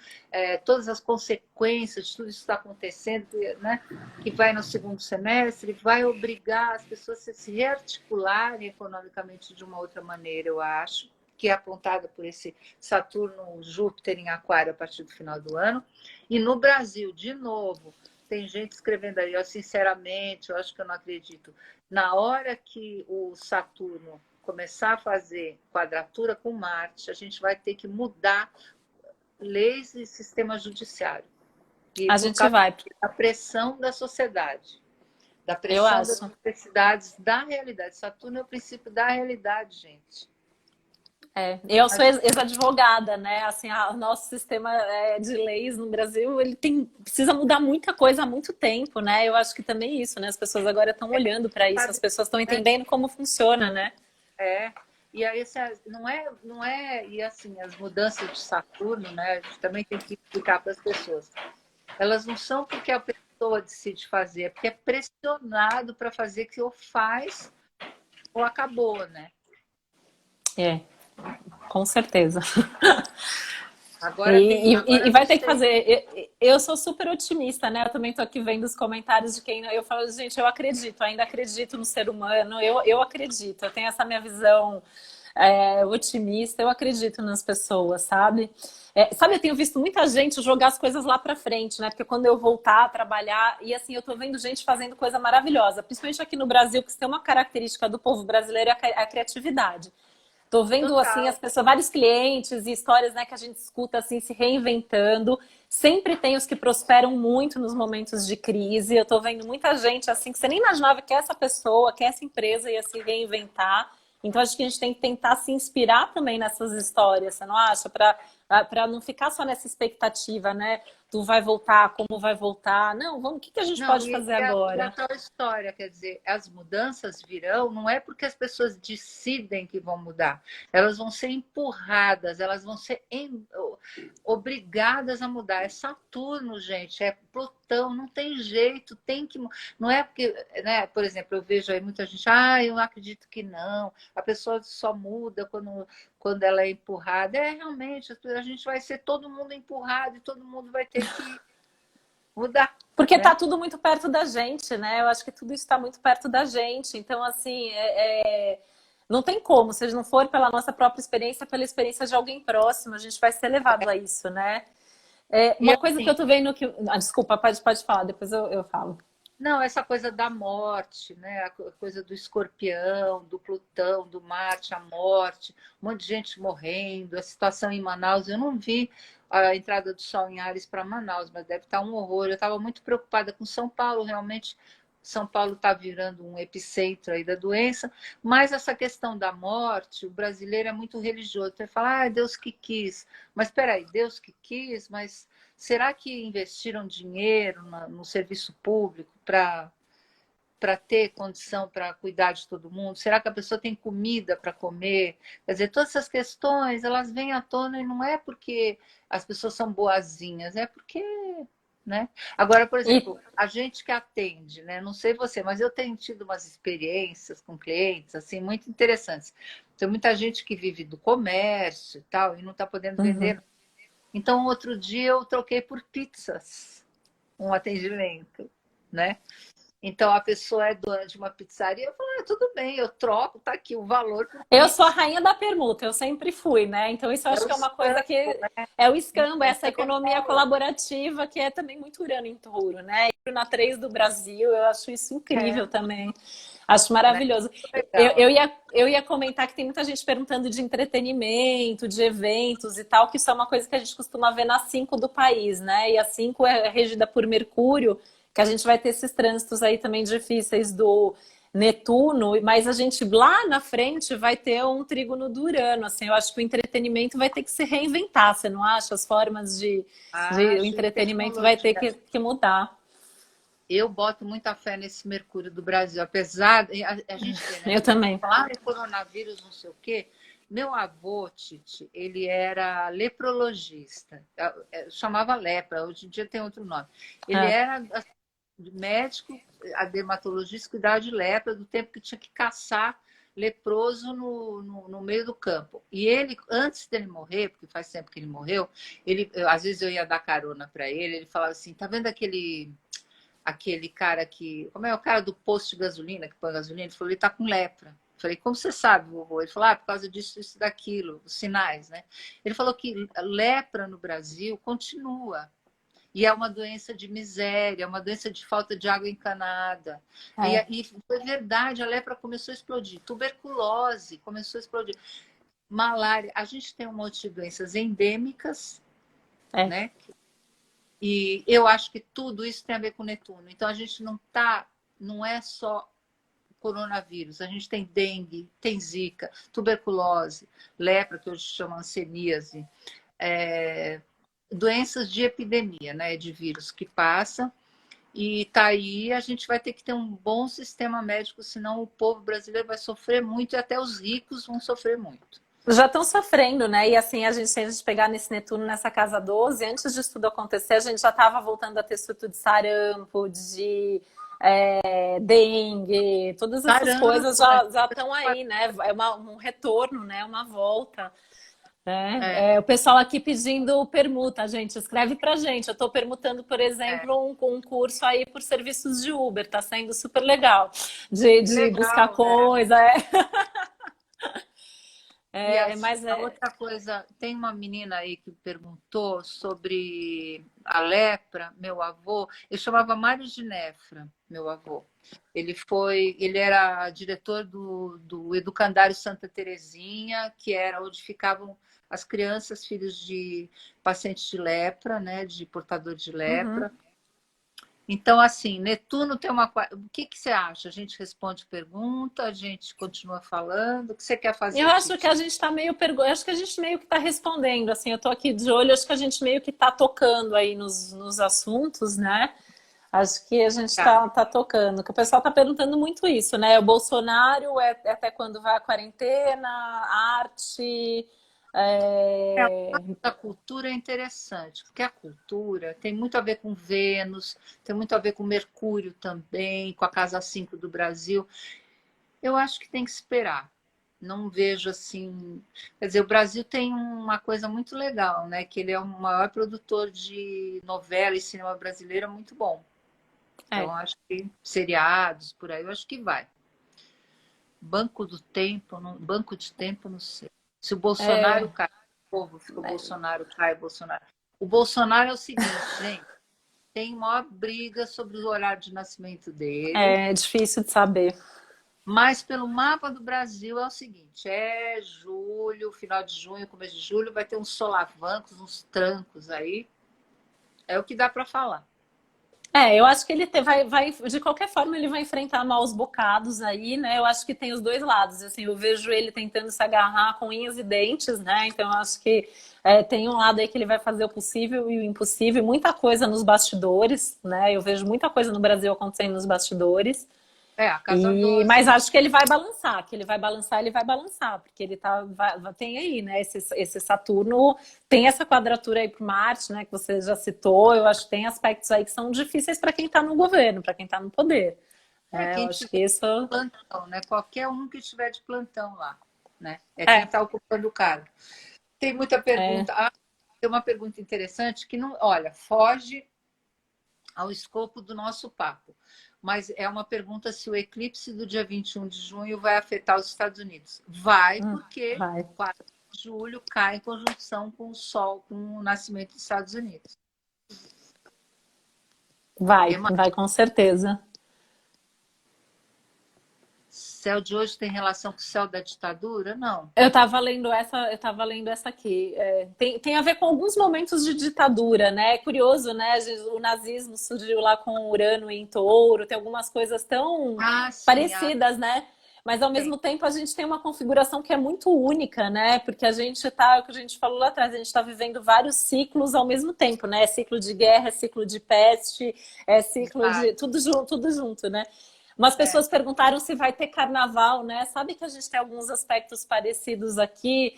todas as consequências de tudo isso que está acontecendo, né, que vai no segundo semestre, vai obrigar as pessoas a se rearticularem economicamente de uma outra maneira, eu acho, que é apontada por esse Saturno, Júpiter em Aquário a partir do final do ano. E no Brasil, de novo, tem gente escrevendo aí, eu sinceramente, eu acho que eu não acredito. Na hora que o Saturno começar a fazer quadratura com Marte, a gente vai ter que mudar leis e sistema judiciário. E A por gente causa vai, da pressão da sociedade, da eu pressão das acho. necessidades da realidade. Saturno é o princípio da realidade, gente. Eu sou ex-advogada, né? Assim, o nosso sistema de leis no Brasil, ele precisa mudar muita coisa há muito tempo, né? Eu acho que também isso, né? As pessoas agora estão olhando para isso, as Sabe, pessoas estão né? entendendo como funciona, né? E aí não é, e assim, as mudanças de Saturno, né? A gente também tem que explicar para as pessoas. Elas não são porque a pessoa decide fazer, é porque é pressionado para fazer que ou faz ou acabou, né? É, com certeza. Agora tem, E agora vai não ter que sei. fazer. Eu sou super otimista, né? Eu também estou aqui vendo os comentários de quem. Eu falo, gente, eu acredito, ainda acredito no ser humano, eu acredito, eu tenho essa minha visão otimista, eu acredito nas pessoas, sabe? Sabe, eu tenho visto muita gente jogar as coisas lá para frente, né? Porque quando eu voltar a trabalhar, e assim, eu tô vendo gente fazendo coisa maravilhosa, principalmente aqui no Brasil, que tem uma característica do povo brasileiro, é a criatividade. Tô vendo assim as Total. pessoas, vários clientes e histórias, né, que a gente escuta assim se reinventando. Sempre tem os que prosperam muito nos momentos de crise. Eu tô vendo muita gente assim que você nem imaginava que essa pessoa, que essa empresa ia se reinventar. Então acho que a gente tem que tentar se inspirar também nessas histórias, você não acha? Para não ficar só nessa expectativa, né? Tu vai voltar, como vai voltar? Não, vamos, o que a gente Não, pode e, fazer e, a, e a agora? tal história, quer dizer, as mudanças virão, não é porque as pessoas decidem que vão mudar, elas vão ser empurradas, elas vão ser obrigadas a mudar. É Saturno, gente, é Plutão, não tem jeito, tem que. Não é porque, né, por exemplo, eu vejo aí muita gente, eu acredito que não, a pessoa só muda quando ela é empurrada. Realmente, a gente vai ser todo mundo empurrado e todo mundo vai ter que mudar, Porque tá né? tudo muito perto da gente, né? Eu acho que tudo está muito perto da gente. Então, assim, não tem como. Se não for pela nossa própria experiência, pela experiência de alguém próximo, a gente vai ser levado a isso, né? E Uma coisa que assim, eu tô vendo que. Desculpa, pode falar, depois eu falo. não, essa coisa da morte, né? A coisa do escorpião, do Plutão, do Marte, a morte, um monte de gente morrendo, a situação em Manaus. Eu não vi a entrada do Sol em Ares para Manaus, mas deve estar um horror. Eu estava muito preocupada com São Paulo, realmente. São Paulo está virando um epicentro aí da doença, mas essa questão da morte, o brasileiro é muito religioso. Ele fala, Deus que quis. Mas espera aí, Deus que quis, mas será que investiram dinheiro no serviço público para ter condição para cuidar de todo mundo? Será que a pessoa tem comida para comer? Quer dizer, todas essas questões, elas vêm à tona e não é porque as pessoas são boazinhas, é porque, né? Agora, por E, exemplo, a gente que atende, né? Não sei você, mas eu tenho tido umas experiências com clientes assim muito interessantes. Tem muita gente que vive do comércio e tal e não está podendo uhum. vender. Então, outro dia eu troquei por pizzas, um atendimento, né? Então, a pessoa é dona de uma pizzaria, eu falo, tudo bem, eu troco, tá aqui o valor por Eu sou a pizza. rainha da permuta, eu sempre fui, né? Então, isso eu É acho o que é uma coisa que escambo, né? é o escambo, Então, essa isso é economia verdade. colaborativa, que é também muito Urano em touro, né? E na 3 do Brasil, eu acho isso incrível É, também. Acho né? maravilhoso. Eu, Legal. eu, ia, eu ia comentar que tem muita gente perguntando de entretenimento, de eventos e tal, que isso é uma coisa que a gente costuma ver na 5 do país, né? E a 5 é regida por Mercúrio, que a gente vai ter esses trânsitos aí também difíceis do Netuno, mas a gente lá na frente vai ter um trígono do Urano, assim, eu acho que o entretenimento vai ter que se reinventar, você não acha? As formas o Acho, e entretenimento vai ter tecnologia. que mudar. Eu boto muita fé nesse Mercúrio do Brasil, apesar. A gente vê, né? Eu Todo mundo também. fala, coronavírus, não sei o quê. Meu avô, Tite, ele era leprologista, chamava lepra, hoje em dia tem outro nome. Ele É. era médico, a dermatologista, cuidava de lepra, do tempo que tinha que caçar leproso no meio do campo. E ele, antes dele morrer, porque faz tempo que ele morreu, às vezes eu ia dar carona para ele falava assim: tá vendo aquele cara que. Como é o cara do posto de gasolina que põe gasolina? Ele falou: ele tá com lepra. Eu falei, como você sabe, vovô? Ele falou, por causa disso, isso, daquilo, os sinais, né? Ele falou que lepra no Brasil continua. E é uma doença de miséria, é uma doença de falta de água encanada. E foi verdade, a lepra começou a explodir. Tuberculose começou a explodir. Malária. A gente tem um monte de doenças endêmicas, né? E eu acho que tudo isso tem a ver com Netuno. Então a gente não é só coronavírus, a gente tem dengue, tem zika, tuberculose, lepra, que hoje chama hanseníase, doenças de epidemia, né, de vírus que passa, e tá aí, a gente vai ter que ter um bom sistema médico, senão o povo brasileiro vai sofrer muito e até os ricos vão sofrer muito. Já estão sofrendo, né? E assim, se a gente pegar nesse Netuno, nessa casa 12, antes disso tudo acontecer, a gente já estava voltando a ter surto de sarampo, de dengue, todas essas coisas já estão aí, né? É um retorno, né? Uma volta. Né? O pessoal aqui pedindo permuta, gente, escreve pra gente. Eu estou permutando, por exemplo, um curso aí por serviços de Uber, tá sendo super legal. De legal, buscar coisa. A outra coisa, tem uma menina aí que perguntou sobre a lepra, meu avô, ele chamava Mário de Nefra, meu avô. Ele era diretor do Educandário Santa Terezinha, que era onde ficavam as crianças, filhos de pacientes de lepra, né, de portador de lepra. Uhum. Então, assim, Netuno tem uma... O que você acha? A gente responde pergunta, a gente continua falando? O que você quer fazer? Eu acho que a gente está meio acho que a gente meio que está respondendo, assim, eu estou aqui de olho, acho que a gente meio que está tocando aí nos assuntos, né? Acho que a gente está tocando, que o pessoal está perguntando muito isso, né? O Bolsonaro até quando vai a quarentena, arte... A cultura é interessante, porque a cultura tem muito a ver com Vênus, tem muito a ver com Mercúrio também, com a Casa 5 do Brasil. Eu acho que tem que esperar. Não vejo assim... Quer dizer, o Brasil tem uma coisa muito legal, né? Que ele é o maior produtor de novela e cinema brasileiro, muito bom. Então, acho que seriados, por aí, eu acho que vai. Banco de tempo, não sei. Se o Bolsonaro cai, o povo fica Bolsonaro, cai Bolsonaro. O Bolsonaro é o seguinte, gente, tem maior briga sobre o horário de nascimento dele. É difícil de saber. Mas pelo mapa do Brasil é o seguinte, julho, final de junho, começo de julho, vai ter uns solavancos, uns trancos aí. É o que dá para falar. Eu acho que ele vai, de qualquer forma, ele vai enfrentar maus bocados aí, né? Eu acho que tem os dois lados. Assim, eu vejo ele tentando se agarrar com unhas e dentes, né? Então, eu acho que tem um lado aí que ele vai fazer o possível e o impossível, muita coisa nos bastidores, né? Eu vejo muita coisa no Brasil acontecendo nos bastidores. A Casa 12. Mas acho que ele vai balançar, porque ele tem aí, né? Esse Saturno tem essa quadratura aí para Marte, né? Que você já citou. Eu acho que tem aspectos aí que são difíceis para quem está no governo, para quem está no poder. Quem eu acho que isso... plantão, né? Qualquer um que estiver de plantão lá, né? Quem está ocupando o cargo. Tem muita pergunta. Tem uma pergunta interessante que não, olha, foge ao escopo do nosso papo. Mas é uma pergunta se o eclipse do dia 21 de junho vai afetar os Estados Unidos. Vai, porque 4 de julho cai em conjunção com o Sol, com o nascimento dos Estados Unidos. Vai com certeza. Céu de hoje tem relação com o céu da ditadura? Não. Eu estava lendo essa aqui. Tem a ver com alguns momentos de ditadura, né? É curioso, né? O nazismo surgiu lá com Urano em Touro, tem algumas coisas tão parecidas, né? Mas ao mesmo tempo a gente tem uma configuração que é muito única, né? Porque a gente é o que a gente falou lá atrás, a gente está vivendo vários ciclos ao mesmo tempo, né? É ciclo de guerra, é ciclo de peste, é ciclo de tudo junto, né? Umas pessoas perguntaram se vai ter carnaval, né? Sabe que a gente tem alguns aspectos parecidos aqui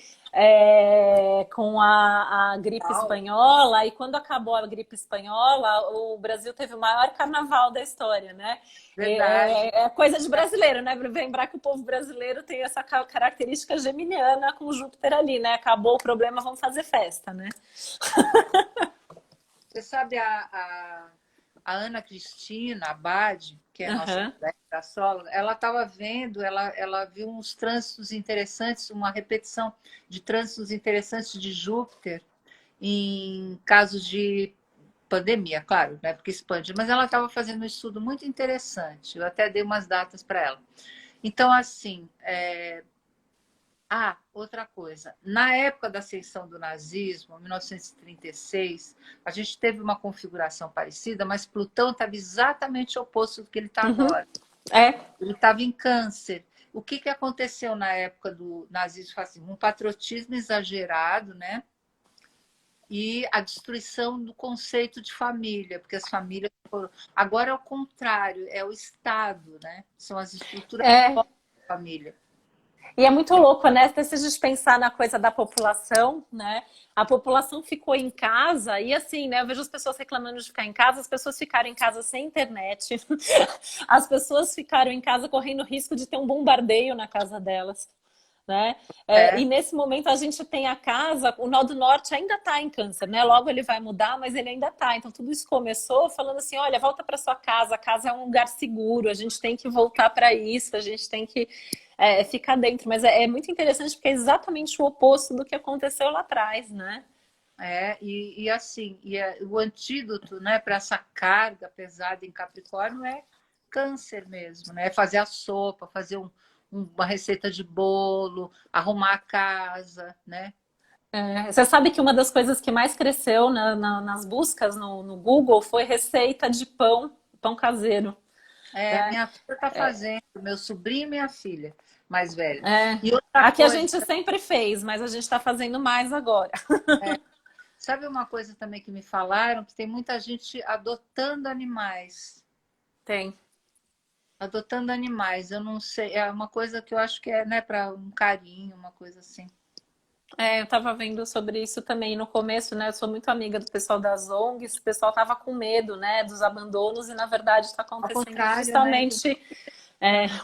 com a gripe espanhola, e quando acabou a gripe espanhola, o Brasil teve o maior carnaval da história, né? É coisa de brasileiro, né? Lembrar que o povo brasileiro tem essa característica geminiana com Júpiter ali, né? Acabou o problema, vamos fazer festa, né? Você sabe a Ana Cristina Abad, que é a nossa astróloga, ela estava vendo, ela viu uns trânsitos interessantes, uma repetição de trânsitos interessantes de Júpiter em casos de pandemia, claro, né? Porque expande, mas ela estava fazendo um estudo muito interessante. Eu até dei umas datas para ela. Então, assim, outra coisa. Na época da ascensão do nazismo, 1936, a gente teve uma configuração parecida, mas Plutão estava exatamente oposto do que ele está Uhum. agora. É. Ele estava em Câncer. O que aconteceu na época do nazismo? Fascismo? Um patriotismo exagerado, né? E a destruição do conceito de família, porque as famílias foram... Agora é o contrário, é o Estado, né? São as estruturas É. da família. E é muito louco, né? Se a gente pensar na coisa da população, né? A população ficou em casa e assim, né? Eu vejo as pessoas reclamando de ficar em casa, as pessoas ficaram em casa sem internet, as pessoas ficaram em casa correndo risco de ter um bombardeio na casa delas. Né? E nesse momento a gente tem a casa, o nó do norte ainda está em Câncer, né? Logo ele vai mudar, mas ele ainda está. Então tudo isso começou falando assim, olha, volta para sua casa, a casa é um lugar seguro, a gente tem que voltar para isso, a gente tem que ficar dentro. Mas é muito interessante porque é exatamente o oposto do que aconteceu lá atrás, né? O antídoto, né, para essa carga pesada em Capricórnio é Câncer mesmo, né? Fazer a sopa, fazer uma receita de bolo, arrumar a casa, né? Você sabe que uma das coisas que mais cresceu nas buscas no Google foi receita de pão caseiro. Né? Minha filha está fazendo, meu sobrinho e minha filha mais velha. É. E outra Aqui a coisa, gente sempre fez, mas a gente está fazendo mais agora. sabe uma coisa também que me falaram? Que tem muita gente adotando animais. Tem. Adotando animais, eu não sei, é uma coisa que eu acho que é, né, para um carinho, uma coisa assim. Eu estava vendo sobre isso também no começo, né? Eu sou muito amiga do pessoal das ONGs, o pessoal estava com medo, né, dos abandonos e na verdade está Ao acontecendo contrário, né? justamente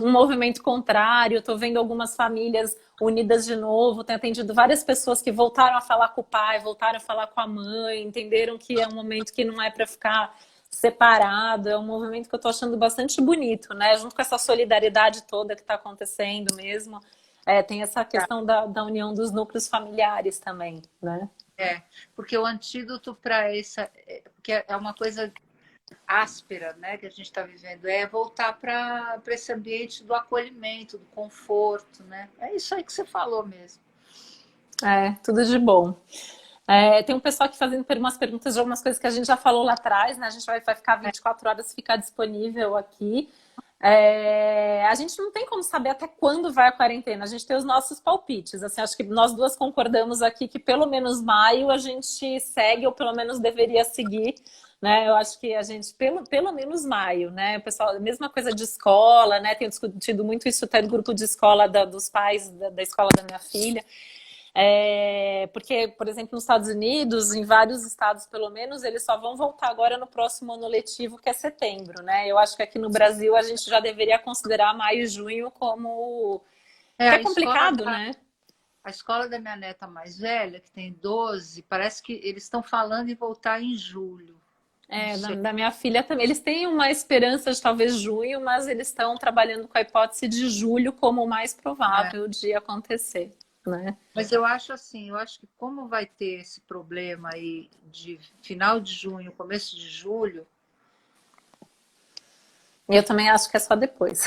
um movimento contrário. Estou vendo algumas famílias unidas de novo, tenho atendido várias pessoas que voltaram a falar com o pai, voltaram a falar com a mãe, entenderam que é um momento que não é para ficar separado, é um movimento que eu estou achando bastante bonito, né? Junto com essa solidariedade toda que está acontecendo mesmo. Tem essa questão da união dos núcleos familiares também, né? Porque o antídoto para essa, porque é uma coisa áspera, né, que a gente está vivendo, é voltar para esse ambiente do acolhimento, do conforto, né? É isso aí que você falou mesmo. Tudo de bom. Tem um pessoal aqui fazendo umas perguntas de algumas coisas que a gente já falou lá atrás, né? A gente vai ficar 24 horas, ficar disponível aqui. A gente não tem como saber até quando vai a quarentena. A gente tem os nossos palpites. Assim, acho que nós duas concordamos aqui que pelo menos maio a gente segue, ou pelo menos deveria seguir. Né? Eu acho que a gente, pelo menos maio, né? O pessoal, a mesma coisa de escola, né? Tenho discutido muito isso até do grupo de escola dos pais da escola da minha filha. Porque, por exemplo, nos Estados Unidos, em vários estados pelo menos, eles só vão voltar agora no próximo ano letivo, que é setembro, né? Eu acho que aqui no Brasil a gente já deveria considerar maio e junho como... que é complicado, né? A escola da minha neta mais velha, que tem 12, parece que eles estão falando em voltar em julho. Da minha filha também. Eles têm uma esperança de talvez junho, mas eles estão trabalhando com a hipótese de julho como o mais provável de acontecer. Né? Mas eu acho assim, eu acho que como vai ter esse problema aí de final de junho, começo de julho. Eu também acho que é só depois.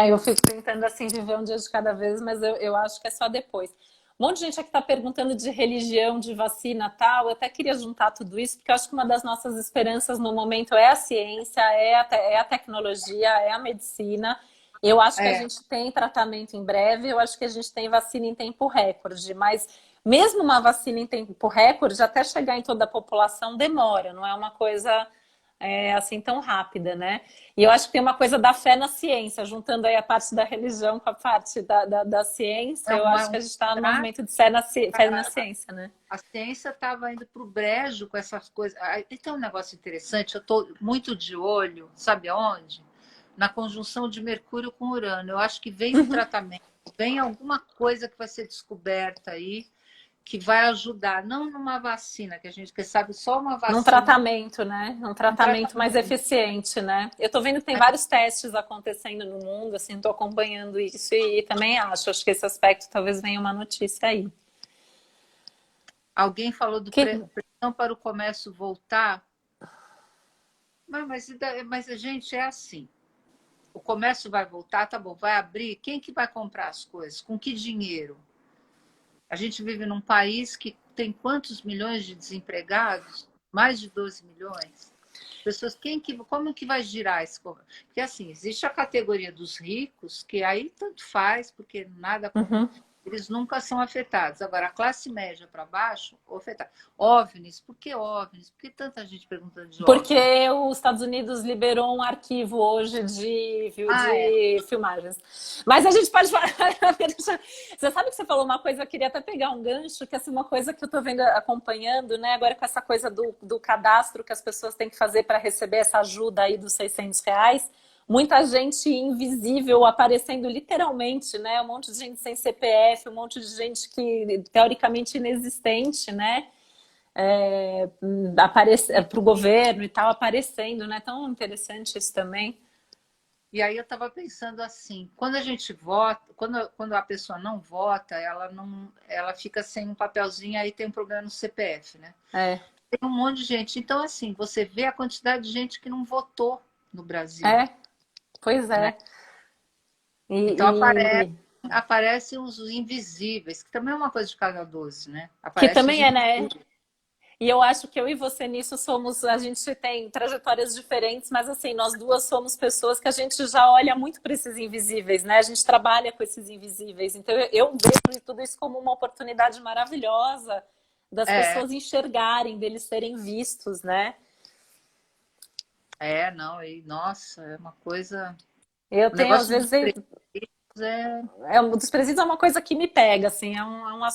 Eu fico tentando assim viver um dia de cada vez, mas eu acho que é só depois. Um monte de gente aqui está perguntando de religião, de vacina e tal. Eu até queria juntar tudo isso, porque eu acho que uma das nossas esperanças no momento é a ciência, é a tecnologia, é a medicina. Eu acho que a gente tem tratamento em breve, eu acho que a gente tem vacina em tempo recorde, mas mesmo uma vacina em tempo recorde, até chegar em toda a população demora, não é uma coisa assim tão rápida, né? E eu acho que tem uma coisa da fé na ciência, juntando aí a parte da religião com a parte da ciência, eu acho que a gente está no movimento de fé na ciência, né? A ciência estava indo para o brejo com essas coisas. E tem um negócio interessante, eu estou muito de olho, sabe aonde? Na conjunção de Mercúrio com Urano. Eu acho que vem um tratamento, vem alguma coisa que vai ser descoberta aí, que vai ajudar, não numa vacina, que a gente sabe só uma vacina. Num tratamento, né? Um tratamento mais eficiente, né? Eu tô vendo que tem vários testes acontecendo no mundo, assim, tô acompanhando isso e também acho que esse aspecto talvez venha uma notícia aí. Alguém falou do pressão para o comércio voltar. Mas a gente é assim. O comércio vai voltar, tá bom, vai abrir. Quem que vai comprar as coisas? Com que dinheiro? A gente vive num país que tem quantos milhões de desempregados? Mais de 12 milhões. Pessoas, como que vai girar esse comércio? Porque assim, existe a categoria dos ricos, que aí tanto faz, porque nada Uhum. eles nunca são afetados. Agora, a classe média para baixo, afetada. OVNIs, por que OVNIs? Por que tanta gente perguntando de Porque OVNI? os Estados Unidos liberou um arquivo hoje Ah, é. de filmagens. Mas a gente pode falar. Você sabe que você falou uma coisa, eu queria até pegar um gancho, que é assim, uma coisa que eu estou vendo, acompanhando, né? Agora com essa coisa do cadastro que as pessoas têm que fazer para receber essa ajuda aí dos R$ 600. Muita gente invisível aparecendo literalmente, né? Um monte de gente sem CPF, um monte de gente que teoricamente inexistente, né? Para o governo e tal, aparecendo, né? Tão interessante isso também. E aí eu estava pensando assim, quando a gente vota, quando a pessoa não vota, ela fica sem um papelzinho, aí tem um problema no CPF, né? É, Tem um monte de gente. Então, assim, você vê a quantidade de gente que não votou no Brasil, é, pois né? é. Então E aparecem os invisíveis, que também é uma coisa de cada 12, né? que Aparecem os também é, né? invisíveis. E eu acho que eu e você nisso somos, a gente tem trajetórias diferentes, mas assim, nós duas somos pessoas que a gente já olha muito para esses invisíveis, né? A gente trabalha com esses invisíveis. Então eu vejo tudo isso como uma oportunidade maravilhosa das É, pessoas enxergarem, deles serem vistos, né? não, e nossa, é uma coisa. Eu O tenho, às negócio dos vezes, preços é. dos presídios é uma coisa que me pega, assim,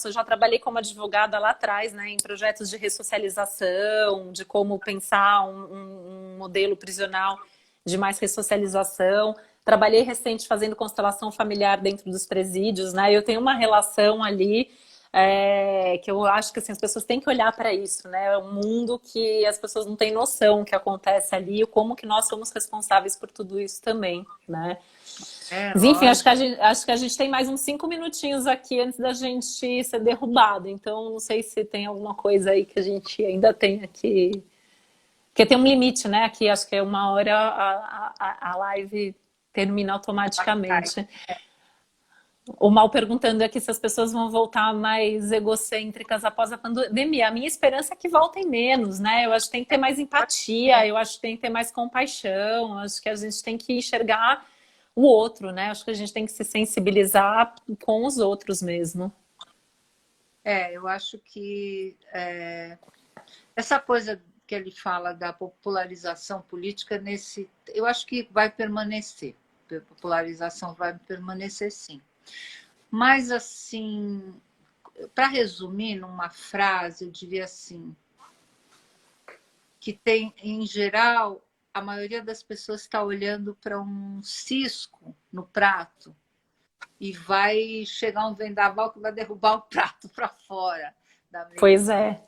eu já trabalhei como advogada lá atrás, né, em projetos de ressocialização, de como pensar um modelo prisional de mais ressocialização. Trabalhei recente fazendo constelação familiar dentro dos presídios, né, eu tenho uma relação ali que eu acho que assim, as pessoas têm que olhar para isso, né, é um mundo que as pessoas não têm noção que acontece ali, e como que nós somos responsáveis por tudo isso também, né. É, Mas enfim, lógico. acho que a gente tem mais uns 5 minutinhos aqui antes da gente ser derrubado. Então, não sei se tem alguma coisa aí que a gente ainda tem aqui. Porque tem um limite, né? Aqui acho que é 1 hora a live termina automaticamente. O Mal perguntando aqui se as pessoas vão voltar mais egocêntricas após a pandemia. A minha esperança é que voltem menos, né? Eu acho que tem que ter mais empatia, É, eu acho que tem que ter mais compaixão, eu acho que a gente tem que enxergar o outro, né? Acho que a gente tem que se sensibilizar com os outros mesmo. eu acho que essa coisa que ele fala da popularização política eu acho que vai permanecer. A popularização vai permanecer, sim. Mas assim, para resumir numa frase, eu diria assim, que tem, em geral, a maioria das pessoas está olhando para um cisco no prato e vai chegar um vendaval que vai derrubar o prato para fora da Pois mesa. é,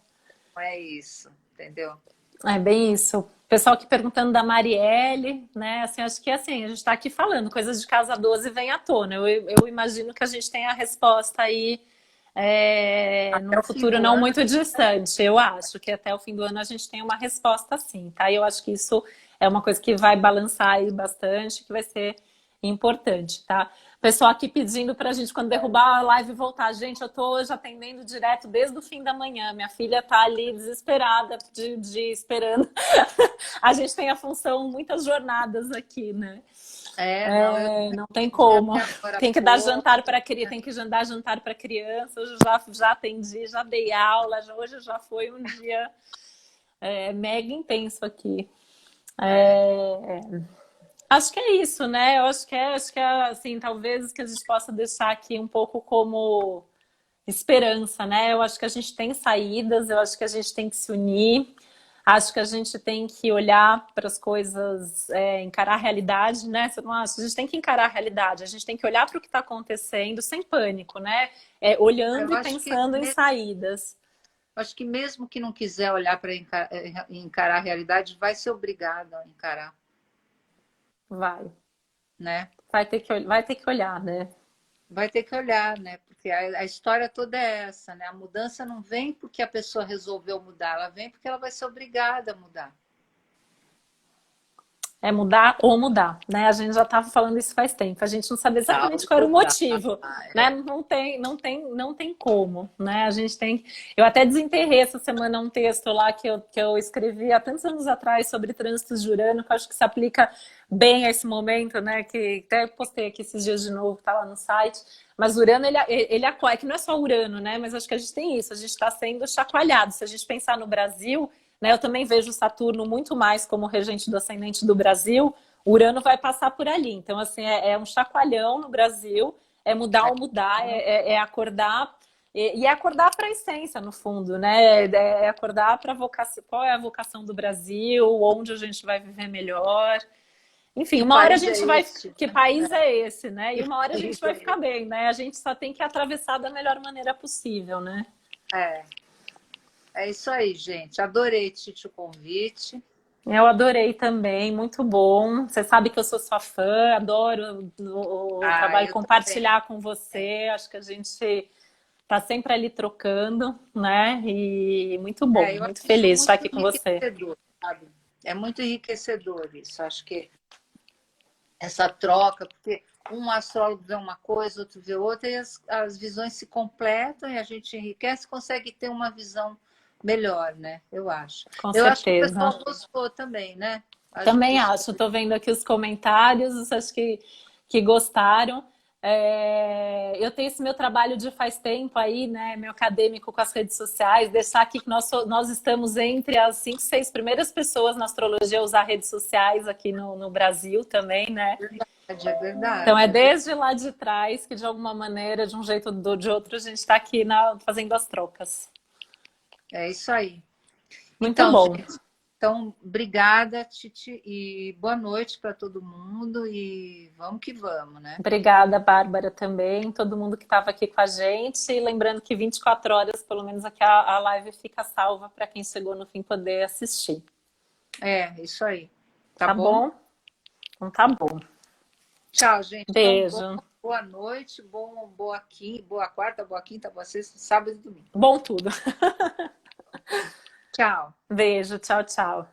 Não é isso, entendeu? é bem isso. O pessoal aqui perguntando da Marielle, né? Assim, acho que assim, a gente está aqui falando, coisas de casa 12 vem à tona. Eu imagino que a gente tem a resposta aí Até num o fim futuro do não ano. muito distante. Eu acho que até o fim do ano a gente tem uma resposta sim, tá? Eu acho que isso é uma coisa que vai balançar aí bastante, que vai ser importante, tá? Pessoal aqui pedindo pra gente, quando derrubar a live, voltar. Gente, eu tô hoje atendendo direto desde o fim da manhã. Minha filha tá ali desesperada, esperando. A gente tem a função, muitas jornadas aqui, né? Não, eu Não tem atendi como. até agora há Tem que dar pouco. jantar para criança, tem que dar jantar para criança. Eu já atendi, já dei aula. Hoje já foi um dia mega intenso aqui. É, Acho que é isso, né? Eu acho que é assim, talvez que a gente possa deixar aqui um pouco como esperança, né? Eu acho que a gente tem saídas, eu acho que a gente tem que se unir, acho que a gente tem que olhar para as coisas, encarar a realidade, né? Você não acha? A gente tem que encarar a realidade, a gente tem que olhar para o que está acontecendo sem pânico, né? eu Olhando e acho que, pensando em saídas. acho que mesmo que não quiser olhar para encarar a realidade, vai ser obrigado a encarar, Vai, né? vai ter que olhar, né? Vai ter que olhar, né? Porque a história toda é essa, né? A mudança não vem porque a pessoa resolveu mudar, ela vem porque ela vai ser obrigada a mudar. É mudar ou mudar, né? A gente já estava falando isso faz tempo. A gente não sabia exatamente qual era o motivo, né? Não tem como, né? A gente tem. Eu até desenterrei essa semana um texto lá que eu escrevi há tantos anos atrás sobre trânsitos de Urano, que eu acho que se aplica bem a esse momento, né? Que até postei aqui esses dias de novo, tá lá no site. Mas Urano, ele é que não é só Urano, né? Mas acho que a gente tem isso, a gente está sendo chacoalhado. Se a gente pensar no Brasil, né, eu também vejo Saturno muito mais como regente do ascendente do Brasil. Urano vai passar por ali. Então, assim, é um chacoalhão no Brasil, é mudar ou mudar, é acordar. E é acordar para a essência, no fundo, né? É acordar para a vocação, qual é a vocação do Brasil, onde a gente vai viver melhor. Enfim, Que uma hora a país gente é vai. esse? Que país é esse, né? E Que uma hora a gente país vai é ficar esse? bem, né? A gente só tem que atravessar da melhor maneira possível, né? É, é isso aí, gente. Adorei, Titi, o convite. Eu adorei também, muito bom. Você sabe que eu sou sua fã, adoro o Ah, trabalho eu também. compartilhar com você. Acho que a gente está sempre ali trocando, né? E muito bom, Eu muito acho isso feliz de estar muito aqui com você. enriquecedor, sabe? É muito enriquecedor isso. Acho que essa troca, porque um astrólogo vê uma coisa, outro vê outra, e as visões se completam e a gente enriquece e consegue ter uma visão melhor, né? Eu acho. Com Eu acho que o certeza. pessoal gostou também, né? Acho que o Também pessoal. acho, estou vendo aqui os comentários, acho que gostaram. Eu tenho esse meu trabalho de faz tempo aí, né, meu acadêmico com as redes sociais, deixar aqui que nós estamos entre as 5, 6 primeiras pessoas na astrologia a usar redes sociais aqui no Brasil também, né? É Então é verdade, é verdade. desde lá de trás que de alguma maneira, de um jeito ou de outro, a gente está aqui fazendo as trocas. É isso aí. Muito Então, bom. gente, então, obrigada, Titi, e boa noite para todo mundo e vamos que vamos, né? Obrigada, Bárbara, também, todo mundo que estava aqui com a gente. E lembrando que 24 horas, pelo menos aqui, a live fica salva para quem chegou no fim poder assistir. É, isso aí. Tá Tá bom? bom? Então tá bom. Tchau, gente. Então, Beijo. boa noite, boa quinta, boa quarta, boa quinta, boa sexta, sábado e domingo. Bom tudo. Tchau. Beijo. Tchau, tchau.